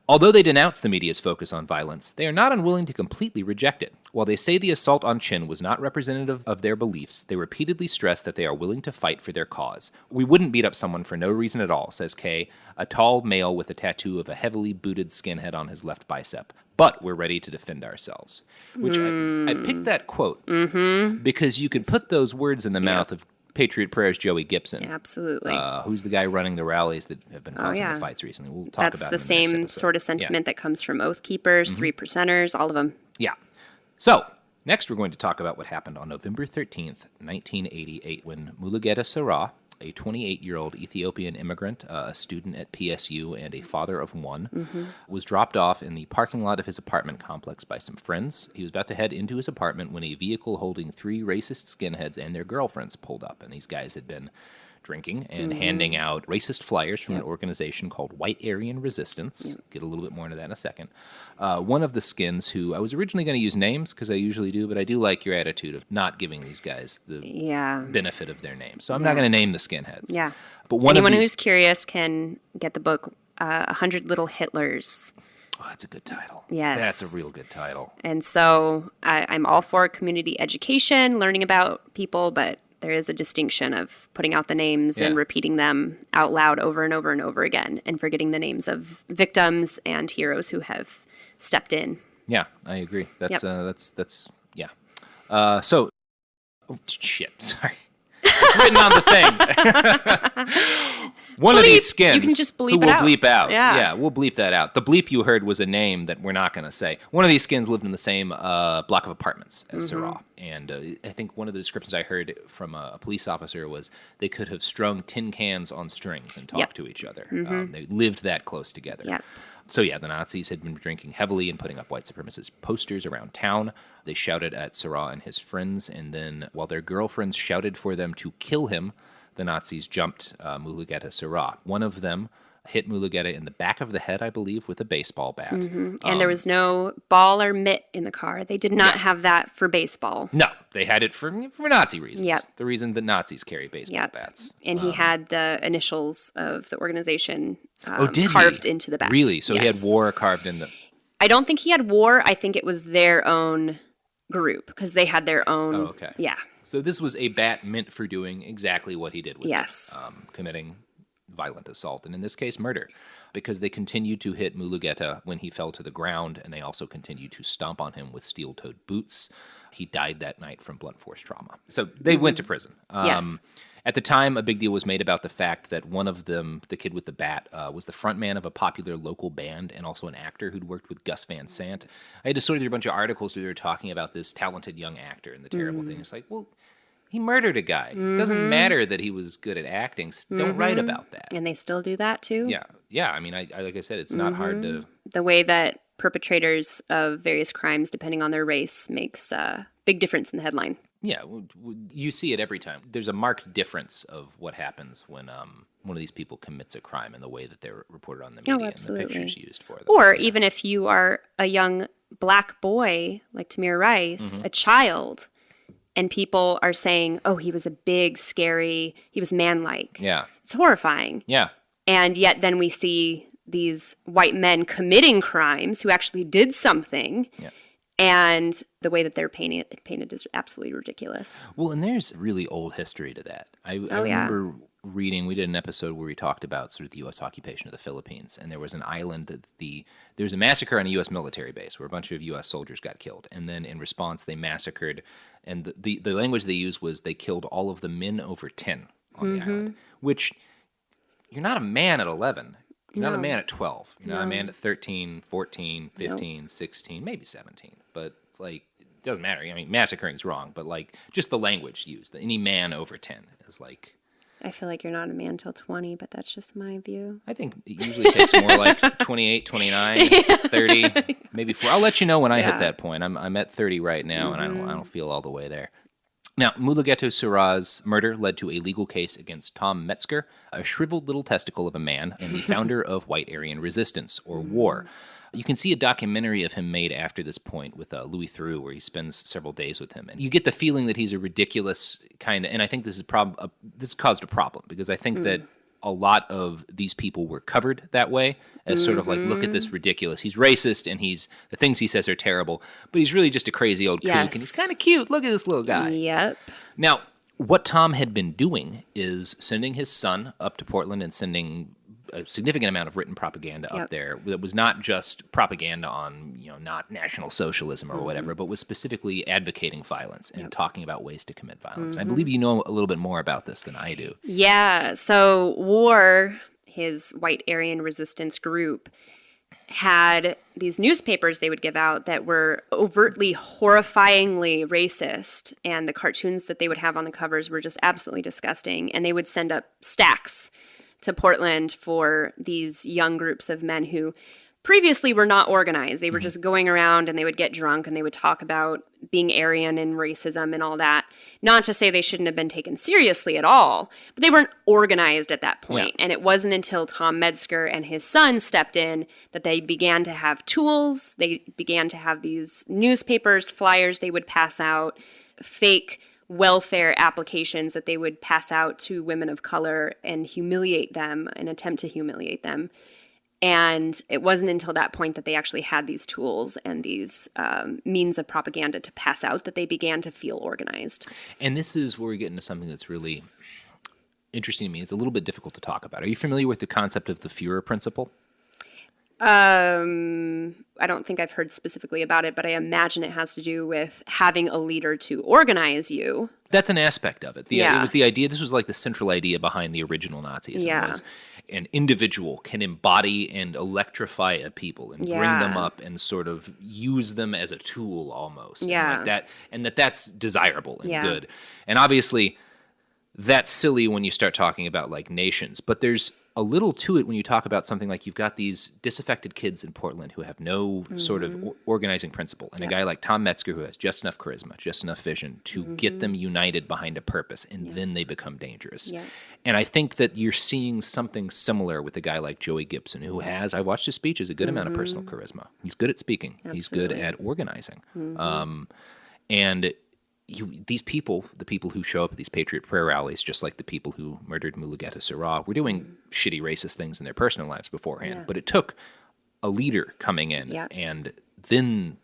Although they denounce the media's focus on violence, they are not unwilling to completely reject it. While they say the assault on Chin was not representative of their beliefs, they repeatedly stress that they are willing to fight for their cause. We wouldn't beat up someone for no reason at all, says Kay, a tall male with a tattoo of a heavily booted skinhead on his left bicep. But we're ready to defend ourselves. Which I picked that quote because you could put those words in the mouth of Patriot Prayer's Joey Gibson. Absolutely. Who's the guy running the rallies that have been causing the fights recently. We'll talk That's about the same sort of sentiment that comes from Oath Keepers, 3%ers, all of them. Yeah. So, next we're going to talk about what happened on November 13th, 1988, when Mulugeta Sarah, a 28-year-old Ethiopian immigrant, a student at PSU and a father of one, was dropped off in the parking lot of his apartment complex by some friends. He was about to head into his apartment when a vehicle holding 3 racist skinheads and their girlfriends pulled up, and these guys had been drinking and handing out racist flyers from an organization called White Aryan Resistance. Get a little bit more into that in a second. One of the skins who I was originally going to use names because I usually do, but I do like your attitude of not giving these guys the benefit of their names. So I'm not going to name the skinheads. Yeah. But anyone who's curious can get the book 100 Little Hitlers. Oh, that's a good title. Yes. That's a real good title. And so I'm all for community education, learning about people, but there is a distinction of putting out the names and repeating them out loud over and over and over again and forgetting the names of victims and heroes who have stepped in. Yeah, I agree. That's so shit, sorry. It's written on the thing. One of these skins you can just bleep who it will bleep out. Yeah, we'll bleep that out. The bleep you heard was a name that we're not going to say. One of these skins lived in the same block of apartments as Sarah. And I think one of the descriptions I heard from a police officer was they could have strung tin cans on strings and talked to each other. They lived that close together. Yep. So yeah, the Nazis had been drinking heavily and putting up white supremacist posters around town. They shouted at Sarah and his friends, and then while their girlfriends shouted for them to kill him, the Nazis jumped Mulugeta Sarah. One of them hit Mulugeta in the back of the head, I believe, with a baseball bat. And there was no ball or mitt in the car. They did not have that for baseball. No, they had it for Nazi reasons. Yep. The reason that Nazis carry baseball bats. And he had the initials of the organization did carved he? into the bat. Really? So he had war carved in the... I don't think he had war. I think it was their own group because they had their own... Oh, okay. Yeah. So this was a bat meant for doing exactly what he did with Yes. it, committing violent assault, and in this case, murder, because they continued to hit Mulugeta when he fell to the ground, and they also continued to stomp on him with steel-toed boots. He died that night from blunt force trauma. So they went to prison. Yes. At the time, a big deal was made about the fact that one of them, the kid with the bat, was the frontman of a popular local band and also an actor who'd worked with Gus Van Sant. I had to sort through a bunch of articles where they were talking about this talented young actor and the terrible thing. It's like, well, he murdered a guy. It doesn't matter that he was good at acting. Don't write about that. And they still do that too? Yeah. I mean, I like I said, it's not hard to... The way that perpetrators of various crimes, depending on their race, makes a big difference in the headline. Yeah, you see it every time. There's a marked difference of what happens when one of these people commits a crime and the way that they're reported on the media and the pictures used for them. Or even if you are a young black boy like Tamir Rice, a child, and people are saying, oh, he was a big, scary, he was man-like. Yeah. It's horrifying. Yeah. And yet then we see these white men committing crimes who actually did something. Yeah. And the way that they're painted is absolutely ridiculous. Well, and there's really old history to that. I remember reading, we did an episode where we talked about sort of the U.S. occupation of the Philippines, and there was an island that there was a massacre on a U.S. military base where a bunch of U.S. soldiers got killed. And then in response, they massacred, and the language they used was they killed all of the men over 10 on the island, which you're not a man at 11. You're not a man at 12. You're not a man at 13, 14, 15, 16, maybe 17. But, like, it doesn't matter. I mean, massacring's wrong, but, like, just the language used. Any man over 10 is, like... I feel like you're not a man till 20, but that's just my view. I think it usually takes more like 28, 29, 30, maybe 4. I'll let you know when I hit that point. I'm at 30 right now, and I don't feel all the way there. Now, Mulugeta Sura's murder led to a legal case against Tom Metzger, a shriveled little testicle of a man and the founder of White Aryan Resistance, or WAR. You can see a documentary of him made after this point with Louis Theroux, where he spends several days with him. And you get the feeling that he's a ridiculous kind of... And I think this caused a problem, because I think that a lot of these people were covered that way as sort of like, look at this ridiculous. He's racist, and the things he says are terrible, but he's really just a crazy old kook, and he's kind of cute. Look at this little guy. Yep. Now, what Tom had been doing is sending his son up to Portland and sending a significant amount of written propaganda up there that was not just propaganda on, not National Socialism or whatever, but was specifically advocating violence and talking about ways to commit violence. And I believe you know a little bit more about this than I do. Yeah. So WAR, his White Aryan Resistance group, had these newspapers they would give out that were overtly, horrifyingly racist, and the cartoons that they would have on the covers were just absolutely disgusting. And they would send up stacks to Portland for these young groups of men who previously were not organized. They were just going around, and they would get drunk, and they would talk about being Aryan and racism and all that. Not to say they shouldn't have been taken seriously at all, but they weren't organized at that point. And it wasn't until Tom Metzger and his son stepped in that they began to have tools. They began to have these newspapers, flyers they would pass out, fake welfare applications that they would pass out to women of color and humiliate them, and attempt to humiliate them. And it wasn't until that point that they actually had these tools and these means of propaganda to pass out that they began to feel organized. And this is where we get into something that's really interesting to me. It's a little bit difficult to talk about. Are you familiar with the concept of the Führer principle? I don't think I've heard specifically about it, but I imagine it has to do with having a leader to organize you. That's an aspect of it. It was the idea, this was like the central idea behind the original Nazism, was an individual can embody and electrify a people and bring them up and sort of use them as a tool almost. And like that, and that's desirable and good. And obviously, that's silly when you start talking about like nations. But there's a little to it when you talk about something like you've got these disaffected kids in Portland who have no sort of organizing principle, and a guy like Tom Metzger who has just enough charisma, just enough vision to get them united behind a purpose, and then they become dangerous. Yeah. And I think that you're seeing something similar with a guy like Joey Gibson, who has, I watched his speeches, a good amount of personal charisma. He's good at speaking. Absolutely. He's good at organizing. And these people, the people who show up at these Patriot Prayer rallies, just like the people who murdered Mulugeta Sirah, were doing shitty racist things in their personal lives beforehand. But it took a leader coming in, and then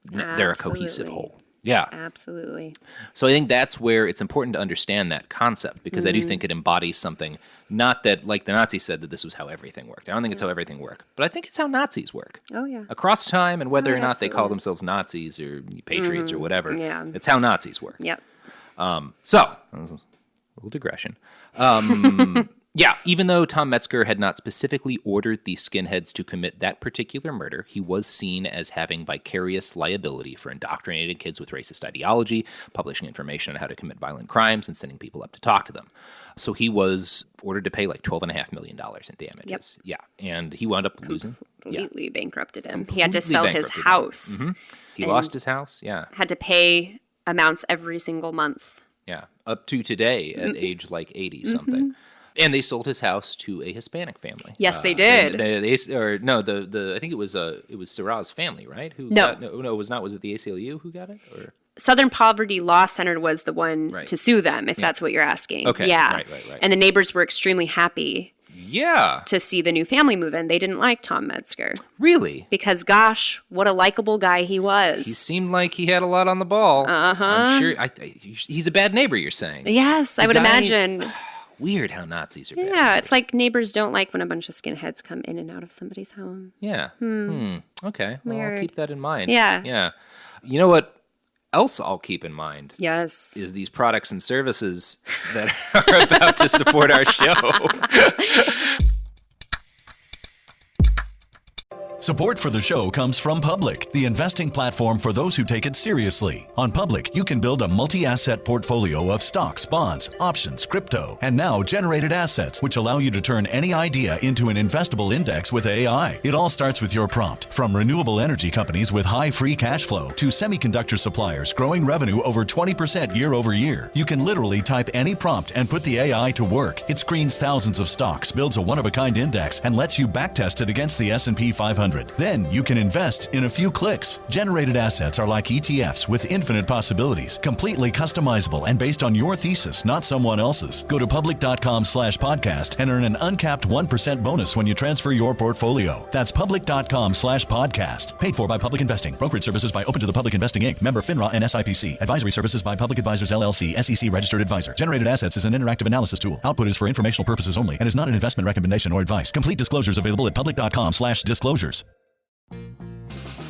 they're a cohesive whole. Yeah. Absolutely. So I think that's where it's important to understand that concept, because I do think it embodies something, not that, like the Nazis said, that this was how everything worked. I don't think it's how everything worked, but I think it's how Nazis work. Oh, yeah. Across time, and whether or not they call themselves Nazis or patriots or whatever, it's how Nazis work. Yep. So, a little digression. Yeah, even though Tom Metzger had not specifically ordered the skinheads to commit that particular murder, he was seen as having vicarious liability for indoctrinating kids with racist ideology, publishing information on how to commit violent crimes, and sending people up to talk to them. So he was ordered to pay like $12.5 million in damages. Yep. Yeah, and he wound up losing. Completely bankrupted him. He had to sell his house. He lost his house, Had to pay amounts every single month. Yeah, up to today at age like 80-something. And they sold his house to a Hispanic family. Yes, they did. I think it was Sirah's family, right? Who was it the ACLU who got it? Or? Southern Poverty Law Center was the one to sue them, if that's what you're asking. Okay. Yeah. Right. And the neighbors were extremely happy. Yeah. To see the new family move in. They didn't like Tom Metzger. Really? Because, gosh, what a likable guy he was. He seemed like he had a lot on the ball. I'm sure. He's a bad neighbor, you're saying. Yes, I would imagine. Weird how Nazis are bad. Yeah, it's like neighbors don't like when a bunch of skinheads come in and out of somebody's home. Yeah. Okay. Well, I'll keep that in mind. Yeah. You know what else I'll keep in mind? Yes. Is these products and services that are about to support our show. Support for the show comes from Public, the investing platform for those who take it seriously. On Public, you can build a multi-asset portfolio of stocks, bonds, options, crypto, and now generated assets, which allow you to turn any idea into an investable index with AI. It all starts with your prompt. From renewable energy companies with high free cash flow to semiconductor suppliers growing revenue over 20% year over year, you can literally type any prompt and put the AI to work. It screens thousands of stocks, builds a one-of-a-kind index, and lets you backtest it against the S&P 500. Then you can invest in a few clicks. Generated assets are like ETFs with infinite possibilities, completely customizable and based on your thesis, not someone else's. Go to public.com/podcast and earn an uncapped 1% bonus when you transfer your portfolio. That's public.com/podcast. Paid for by Public Investing. Brokerage services by Open to the Public Investing Inc. Member FINRA and SIPC. Advisory services by Public Advisors LLC, SEC registered advisor. Generated assets is an interactive analysis tool. Output is for informational purposes only and is not an investment recommendation or advice. Complete disclosures available at public.com/disclosures.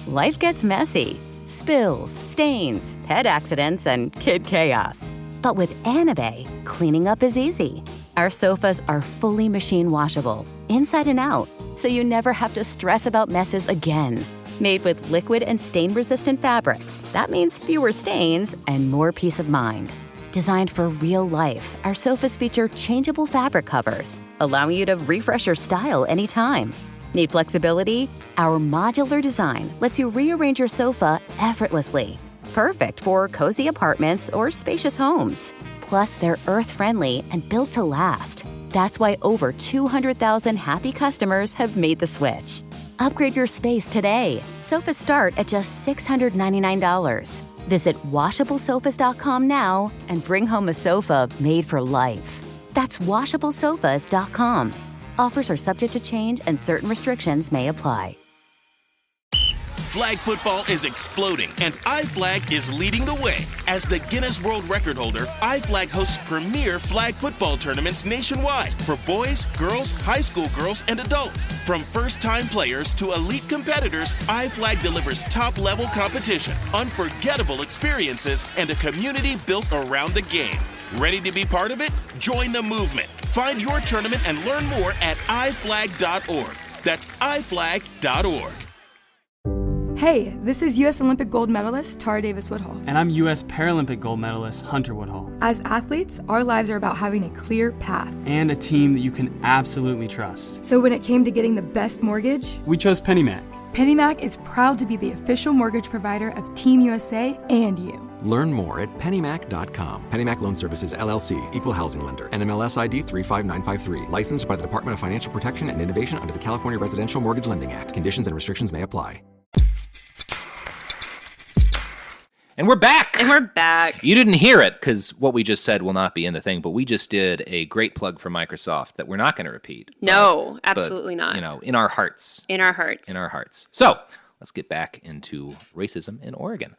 Life gets messy. Spills, stains, pet accidents, and kid chaos. But with Anabay, cleaning up is easy. Our sofas are fully machine washable, inside and out, so you never have to stress about messes again. Made with liquid and stain-resistant fabrics, that means fewer stains and more peace of mind. Designed for real life, our sofas feature changeable fabric covers, allowing you to refresh your style anytime. Need flexibility? Our modular design lets you rearrange your sofa effortlessly. Perfect for cozy apartments or spacious homes. Plus, they're earth-friendly and built to last. That's why over 200,000 happy customers have made the switch. Upgrade your space today. Sofas start at just $699. Visit washablesofas.com now and bring home a sofa made for life. That's washablesofas.com. Offers are subject to change and certain restrictions may apply. Flag football is exploding, and iFlag is leading the way. As the Guinness World Record holder, iFlag hosts premier flag football tournaments nationwide for boys, girls, high school girls, and adults. From first-time players to elite competitors, iFlag delivers top-level competition, unforgettable experiences, and a community built around the game. Ready to be part of it? Join the movement. Find your tournament and learn more at iflag.org. That's iflag.org. Hey, this is U.S. Olympic gold medalist Tara Davis-Woodhull. And I'm U.S. Paralympic gold medalist Hunter Woodhull. As athletes, our lives are about having a clear path. And a team that you can absolutely trust. So when it came to getting the best mortgage, we chose PennyMac. PennyMac is proud to be the official mortgage provider of Team USA and you. Learn more at pennymac.com. PennyMac Loan Services, LLC, Equal Housing Lender, NMLS ID 35953. Licensed by the Department of Financial Protection and Innovation under the California Residential Mortgage Lending Act. Conditions and restrictions may apply. And we're back. You didn't hear it because what we just said will not be in the thing, but we just did a great plug for Microsoft that we're not going to repeat. No, absolutely not. In our hearts. In our hearts. So let's get back into racism in Oregon.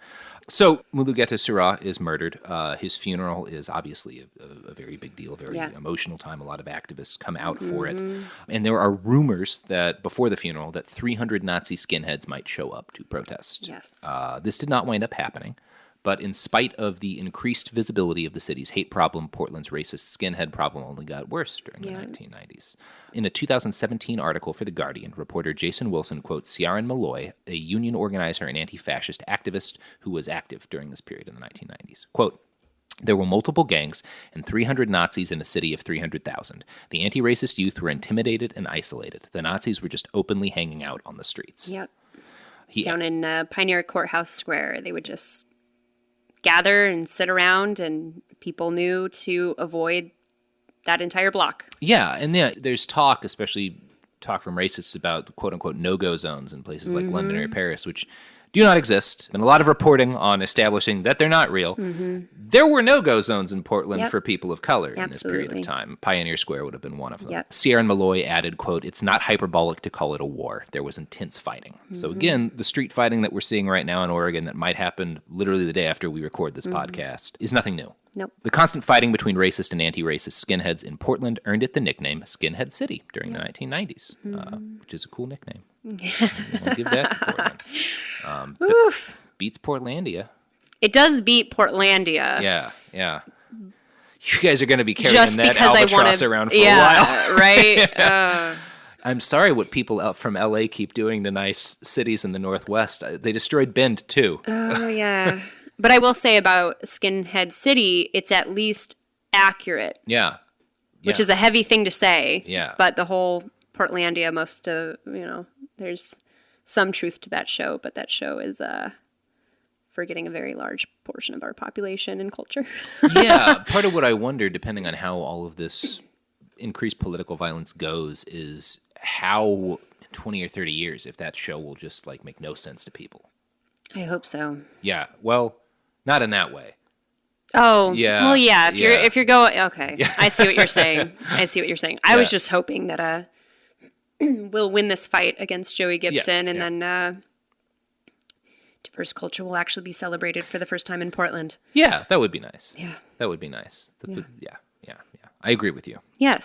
So Mulugeta Surah is murdered. His funeral is obviously a very big deal, very emotional time. A lot of activists come out for it. And there are rumors that before the funeral that 300 Nazi skinheads might show up to protest. Yes. This did not wind up happening. But in spite of the increased visibility of the city's hate problem, Portland's racist skinhead problem only got worse during the 1990s. In a 2017 article for The Guardian, reporter Jason Wilson quotes Ciaran Malloy, a union organizer and anti-fascist activist who was active during this period in the 1990s. Quote, "There were multiple gangs and 300 Nazis in a city of 300,000. The anti-racist youth were intimidated and isolated. The Nazis were just openly hanging out on the streets." Yep. Down in Pioneer Courthouse Square, they would just gather and sit around, and people knew to avoid that entire block. Yeah, and there's talk, especially talk from racists, about quote-unquote no-go zones in places like London or Paris, which do not exist, and a lot of reporting on establishing that they're not real. There were no-go zones in Portland for people of color in this period of time. Pioneer Square would have been one of them. Ciaran Malloy added, quote, "It's not hyperbolic to call it a war. There was intense fighting." So again, the street fighting that we're seeing right now in Oregon that might happen literally the day after we record this podcast is nothing new. Nope. The constant fighting between racist and anti-racist skinheads in Portland earned it the nickname Skinhead City during the 1990s, which is a cool nickname. I'll give that to Portland. Beats Portlandia. It does beat Portlandia. Yeah. You guys are going to be carrying that albatross around for a while. Right? I'm sorry what people out from LA keep doing to nice cities in the Northwest. They destroyed Bend, too. Oh, yeah. But I will say about Skinhead City, it's at least accurate. Yeah. Which is a heavy thing to say. Yeah. But the whole Portlandia, most of, there's some truth to that show, but that show is forgetting a very large portion of our population and culture. Yeah. Part of what I wonder, depending on how all of this increased political violence goes, is how in 20 or 30 years, if that show will just make no sense to people. I hope so. Yeah. Well, not in that way. Oh, yeah. Well, yeah. If you're going, okay. Yeah. I see what you're saying. I was just hoping that we'll win this fight against Joey Gibson, and then diverse culture will actually be celebrated for the first time in Portland. Yeah, that would be nice. Yeah, that would be nice. Yeah. I agree with you. Yes.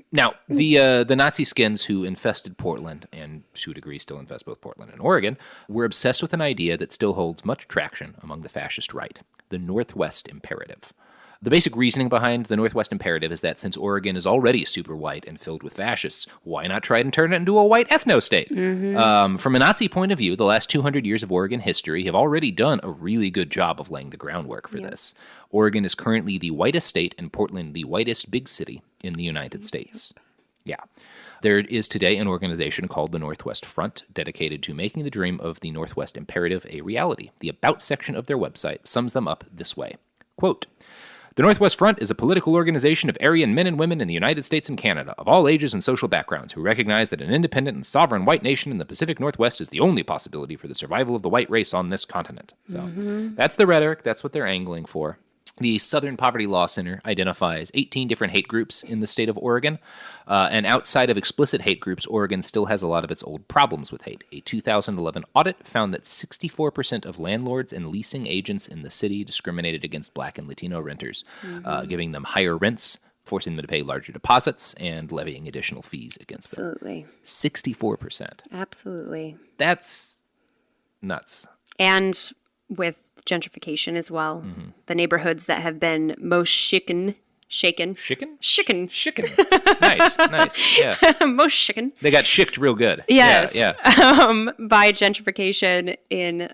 Now, the Nazi skins who infested Portland, and to a degree still infest both Portland and Oregon, were obsessed with an idea that still holds much traction among the fascist right, the Northwest Imperative. The basic reasoning behind the Northwest Imperative is that since Oregon is already super white and filled with fascists, why not try and turn it into a white ethno-state? From a Nazi point of view, the last 200 years of Oregon history have already done a really good job of laying the groundwork for this. Oregon is currently the whitest state and Portland the whitest big city in the United States. Yeah. There is today an organization called the Northwest Front, dedicated to making the dream of the Northwest Imperative a reality. The About section of their website sums them up this way. Quote, "The Northwest Front is a political organization of Aryan men and women in the United States and Canada, of all ages and social backgrounds, who recognize that an independent and sovereign white nation in the Pacific Northwest is the only possibility for the survival of the white race on this continent." So that's the rhetoric. That's what they're angling for. The Southern Poverty Law Center identifies 18 different hate groups in the state of Oregon. And outside of explicit hate groups, Oregon still has a lot of its old problems with hate. A 2011 audit found that 64% of landlords and leasing agents in the city discriminated against Black and Latino renters, giving them higher rents, forcing them to pay larger deposits, and levying additional fees against them. Absolutely. 64%. Absolutely. That's nuts. And with gentrification as well. The neighborhoods that have been most shaken Shaken. Chicken? Chicken. Chicken. Nice. Yeah. Most chicken. They got shicked real good. Yes. Yeah. By gentrification in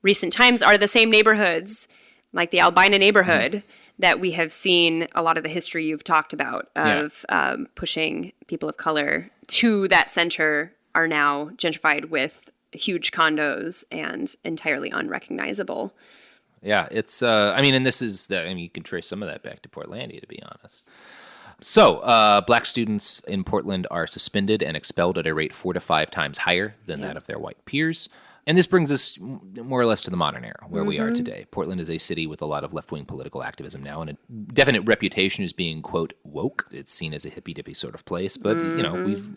recent times are the same neighborhoods, like the Albina neighborhood, that we have seen a lot of the history you've talked about of pushing people of color to that center are now gentrified with huge condos and entirely unrecognizable. Yeah, it's, and this is, you can trace some of that back to Portlandia, to be honest. So, black students in Portland are suspended and expelled at a rate 4 to 5 times higher than that of their white peers. And this brings us more or less to the modern era, where we are today. Portland is a city with a lot of left-wing political activism now, and a definite reputation as being, quote, woke. It's seen as a hippy-dippy sort of place, but,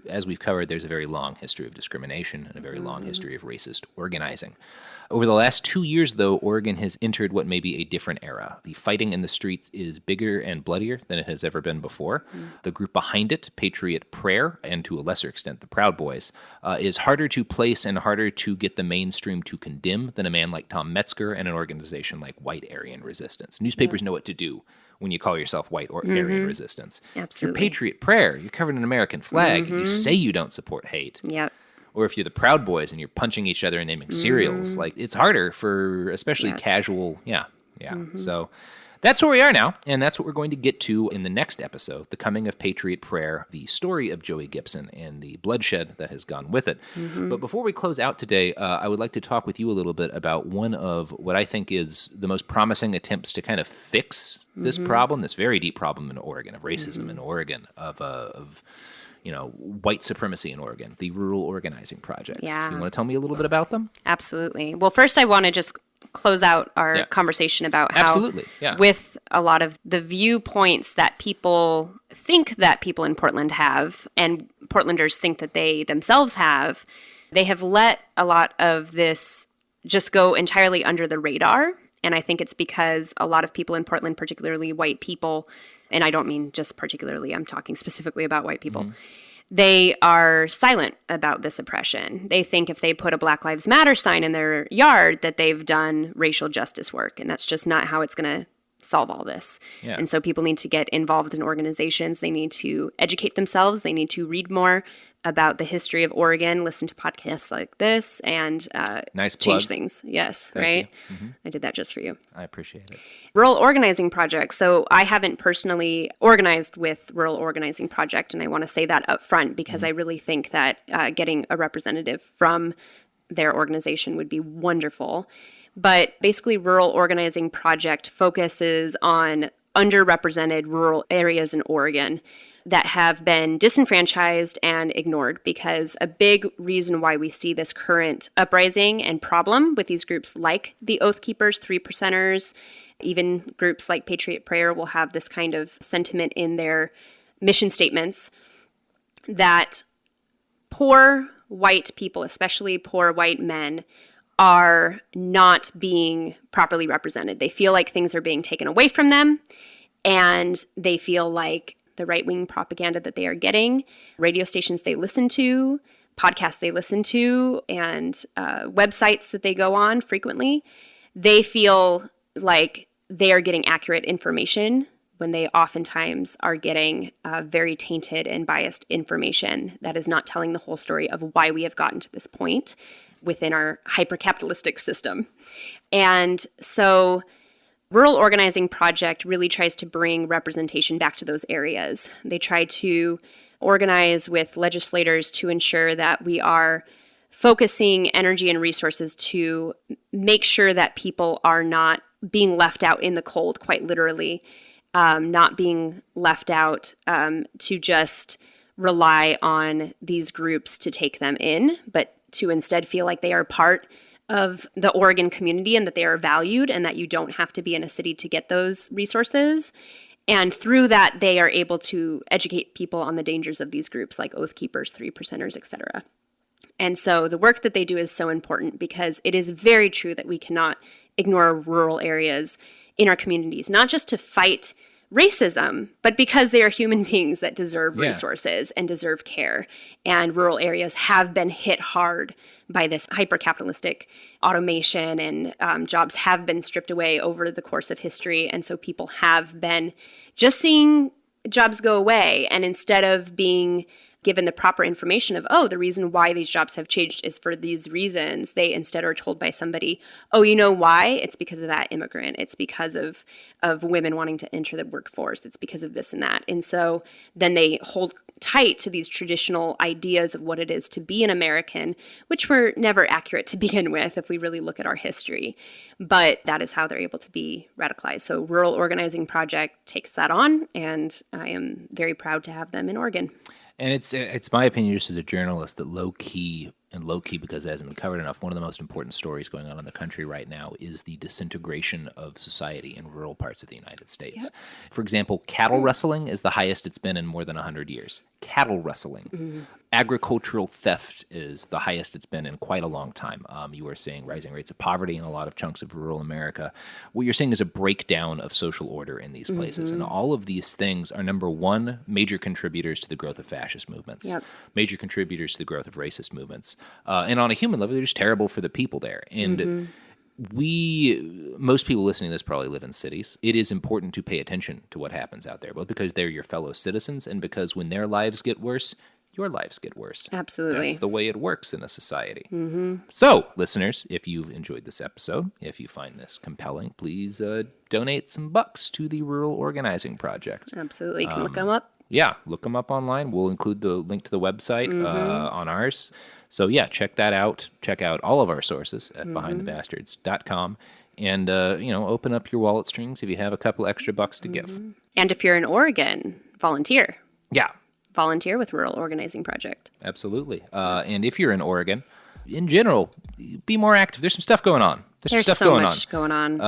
as we've covered, there's a very long history of discrimination and a very long history of racist organizing. Over the last 2 years, though, Oregon has entered what may be a different era. The fighting in the streets is bigger and bloodier than it has ever been before. The group behind it, Patriot Prayer, and to a lesser extent, the Proud Boys, is harder to place and harder to get the mainstream to condemn than a man like Tom Metzger and an organization like White Aryan Resistance. Newspapers know what to do when you call yourself White or Aryan Resistance. Absolutely. You're Patriot Prayer. You're covered in an American flag. You say you don't support hate. Yep. Or if you're the Proud Boys and you're punching each other and naming cereals, like it's harder for especially casual. Yeah. So that's where we are now, and that's what we're going to get to in the next episode, The Coming of Patriot Prayer, the story of Joey Gibson and the bloodshed that has gone with it. But before we close out today, I would like to talk with you a little bit about one of what I think is the most promising attempts to kind of fix this problem, this very deep problem in Oregon, of racism in Oregon, of white supremacy in Oregon, the Rural Organizing Project. Yeah. You want to tell me a little bit about them? Absolutely. Well, first I want to just close out our conversation about how with a lot of the viewpoints that people think that people in Portland have and Portlanders think that they themselves have, they have let a lot of this just go entirely under the radar. And I think it's because a lot of people in Portland, particularly white people, and I don't mean just particularly, I'm talking specifically about white people, they are silent about this oppression. They think if they put a Black Lives Matter sign in their yard that they've done racial justice work, and that's just not how it's going to solve all this. Yeah. And so people need to get involved in organizations. They need to educate themselves. They need to read more about the history of Oregon, listen to podcasts like this, and nice change plug. Things. Yes, Thank right? you. I did that just for you. I appreciate it. Rural Organizing Project. So I haven't personally organized with Rural Organizing Project, and I want to say that up front because I really think that getting a representative from their organization would be wonderful. But basically, Rural Organizing Project focuses on underrepresented rural areas in Oregon that have been disenfranchised and ignored, because a big reason why we see this current uprising and problem with these groups like the Oath Keepers, 3%ers, even groups like Patriot Prayer will have this kind of sentiment in their mission statements that poor white people, especially poor white men, are not being properly represented. They feel like things are being taken away from them, and they feel like the right-wing propaganda that they are getting, radio stations they listen to, podcasts they listen to, and websites that they go on frequently, they feel like they are getting accurate information when they oftentimes are getting very tainted and biased information that is not telling the whole story of why we have gotten to this point within our hyper-capitalistic system. And so Rural Organizing Project really tries to bring representation back to those areas. They try to organize with legislators to ensure that we are focusing energy and resources to make sure that people are not being left out in the cold, quite literally, not being left out to just rely on these groups to take them in, but to instead feel like they are part of the Oregon community and that they are valued and that you don't have to be in a city to get those resources. And through that, they are able to educate people on the dangers of these groups like Oath Keepers, 3%ers, etc. And so the work that they do is so important because it is very true that we cannot ignore rural areas in our communities, not just to fight racism, but because they are human beings that deserve resources and deserve care. And rural areas have been hit hard by this hyper-capitalistic automation, and jobs have been stripped away over the course of history. And so people have been just seeing jobs go away. And instead of being given the proper information of, oh, the reason why these jobs have changed is for these reasons, they instead are told by somebody, oh, you know why? It's because of that immigrant. It's because of women wanting to enter the workforce. It's because of this and that. And so then they hold tight to these traditional ideas of what it is to be an American, which were never accurate to begin with if we really look at our history. But that is how they're able to be radicalized. So Rural Organizing Project takes that on, and I am very proud to have them in Oregon. And it's my opinion, just as a journalist, that low key because it hasn't been covered enough, one of the most important stories going on in the country right now is the disintegration of society in rural parts of the United States. Yep. For example, cattle rustling is the highest it's been in more than 100 years. Cattle rustling. Mm-hmm. Agricultural theft is the highest it's been in quite a long time. You are seeing rising rates of poverty in a lot of chunks of rural America. What you're seeing is a breakdown of social order in these places. Mm-hmm. And all of these things are, number one, major contributors to the growth of fascist movements, major contributors to the growth of racist movements. And on a human level, they're just terrible for the people there. And most people listening to this probably live in cities. It is important to pay attention to what happens out there, both because they're your fellow citizens and because when their lives get worse, your lives get worse. Absolutely. That's the way it works in a society. Mm-hmm. So, listeners, if you've enjoyed this episode, if you find this compelling, please donate some bucks to the Rural Organizing Project. Absolutely. You can look them up. Yeah, look them up online. We'll include the link to the website on ours. So, yeah, check that out. Check out all of our sources at behindthebastards.com. And, open up your wallet strings if you have a couple extra bucks to give. And if you're in Oregon, volunteer. Yeah. Volunteer with Rural Organizing Project. Absolutely. And if you're in Oregon, in general, be more active. There's some stuff going on. There's so much going on.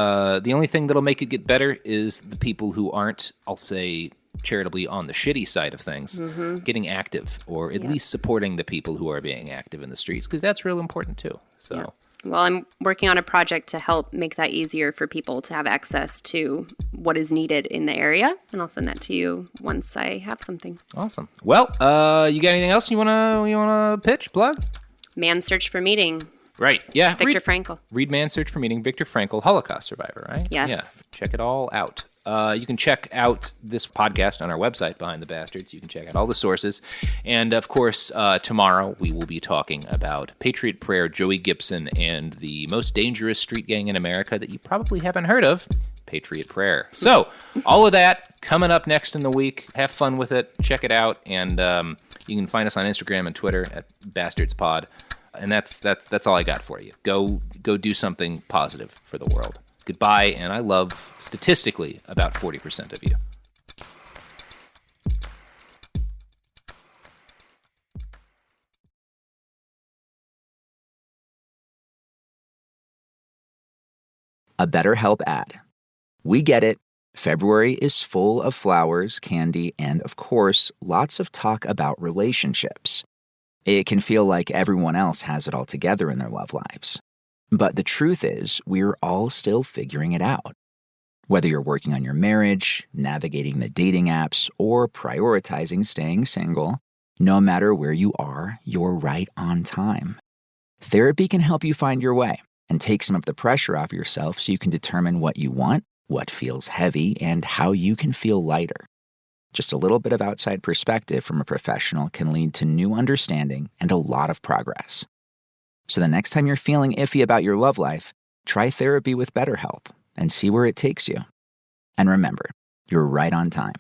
The only thing that'll make it get better is the people who aren't, I'll say, charitably on the shitty side of things, getting active, or at least supporting the people who are being active in the streets, because that's real important too. So. Yeah. Well, I'm working on a project to help make that easier for people to have access to what is needed in the area, and I'll send that to you once I have something. Awesome. Well, you got anything else you wanna pitch, plug? Man's Search for Meaning. Right. Yeah. Victor Frankl. Read Man's Search for Meaning. Victor Frankl, Holocaust survivor, right? Yes. Yeah. Check it all out. You can check out this podcast on our website, Behind the Bastards. You can check out all the sources. And, of course, tomorrow we will be talking about Patriot Prayer, Joey Gibson, and the most dangerous street gang in America that you probably haven't heard of, Patriot Prayer. So, all of that coming up next in the week. Have fun with it. Check it out. And you can find us on Instagram and Twitter at BastardsPod. And that's all I got for you. Go do something positive for the world. Goodbye, and I love, statistically, about 40% of you. A BetterHelp ad. We get it. February is full of flowers, candy, and, of course, lots of talk about relationships. It can feel like everyone else has it all together in their love lives. But the truth is, we're all still figuring it out. Whether you're working on your marriage, navigating the dating apps, or prioritizing staying single, no matter where you are, you're right on time. Therapy can help you find your way and take some of the pressure off yourself so you can determine what you want, what feels heavy, and how you can feel lighter. Just a little bit of outside perspective from a professional can lead to new understanding and a lot of progress. So the next time you're feeling iffy about your love life, try therapy with BetterHelp and see where it takes you. And remember, you're right on time.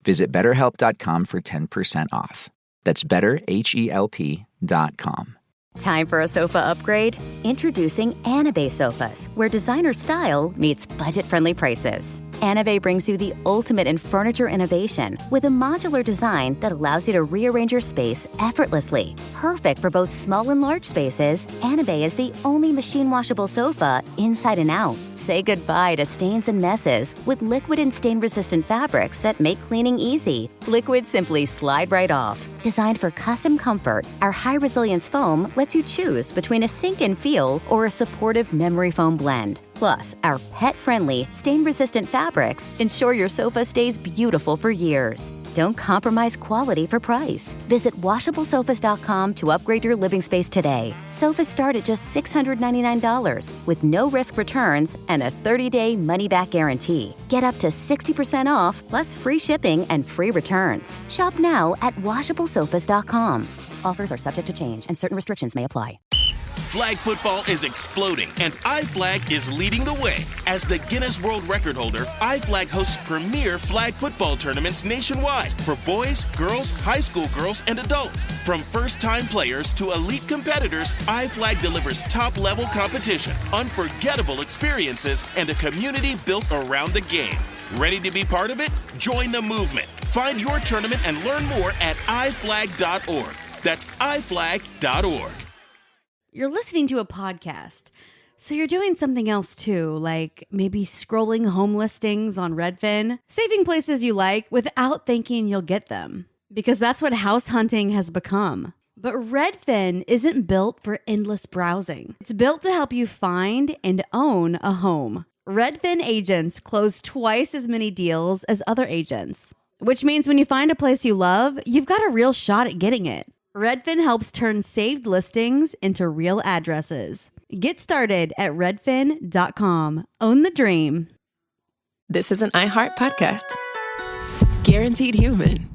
Visit BetterHelp.com for 10% off. That's BetterHelp.com. Time for a sofa upgrade? Introducing Anabe Sofas, where designer style meets budget-friendly prices. Anabe brings you the ultimate in furniture innovation with a modular design that allows you to rearrange your space effortlessly. Perfect for both small and large spaces, Anabe is the only machine-washable sofa inside and out. Say goodbye to stains and messes with liquid and stain-resistant fabrics that make cleaning easy. Liquid simply slide right off. Designed for custom comfort, our high-resilience foam lets you choose between a sink-in feel or a supportive memory foam blend. Plus, our pet-friendly, stain-resistant fabrics ensure your sofa stays beautiful for years. Don't compromise quality for price. Visit WashableSofas.com to upgrade your living space today. Sofas start at just $699 with no risk returns and a 30-day money-back guarantee. Get up to 60% off plus free shipping and free returns. Shop now at WashableSofas.com. Offers are subject to change and certain restrictions may apply. Flag football is exploding, and iFlag is leading the way. As the Guinness World Record holder, iFlag hosts premier flag football tournaments nationwide for boys, girls, high school girls, and adults. From first-time players to elite competitors, iFlag delivers top-level competition, unforgettable experiences, and a community built around the game. Ready to be part of it? Join the movement. Find your tournament and learn more at iflag.org. That's iflag.org. You're listening to a podcast, so you're doing something else too, like maybe scrolling home listings on Redfin, saving places you like without thinking you'll get them, because that's what house hunting has become. But Redfin isn't built for endless browsing. It's built to help you find and own a home. Redfin agents close twice as many deals as other agents, which means when you find a place you love, you've got a real shot at getting it. Redfin helps turn saved listings into real addresses. Get started at redfin.com. Own the dream. This is an iHeart podcast. Guaranteed human.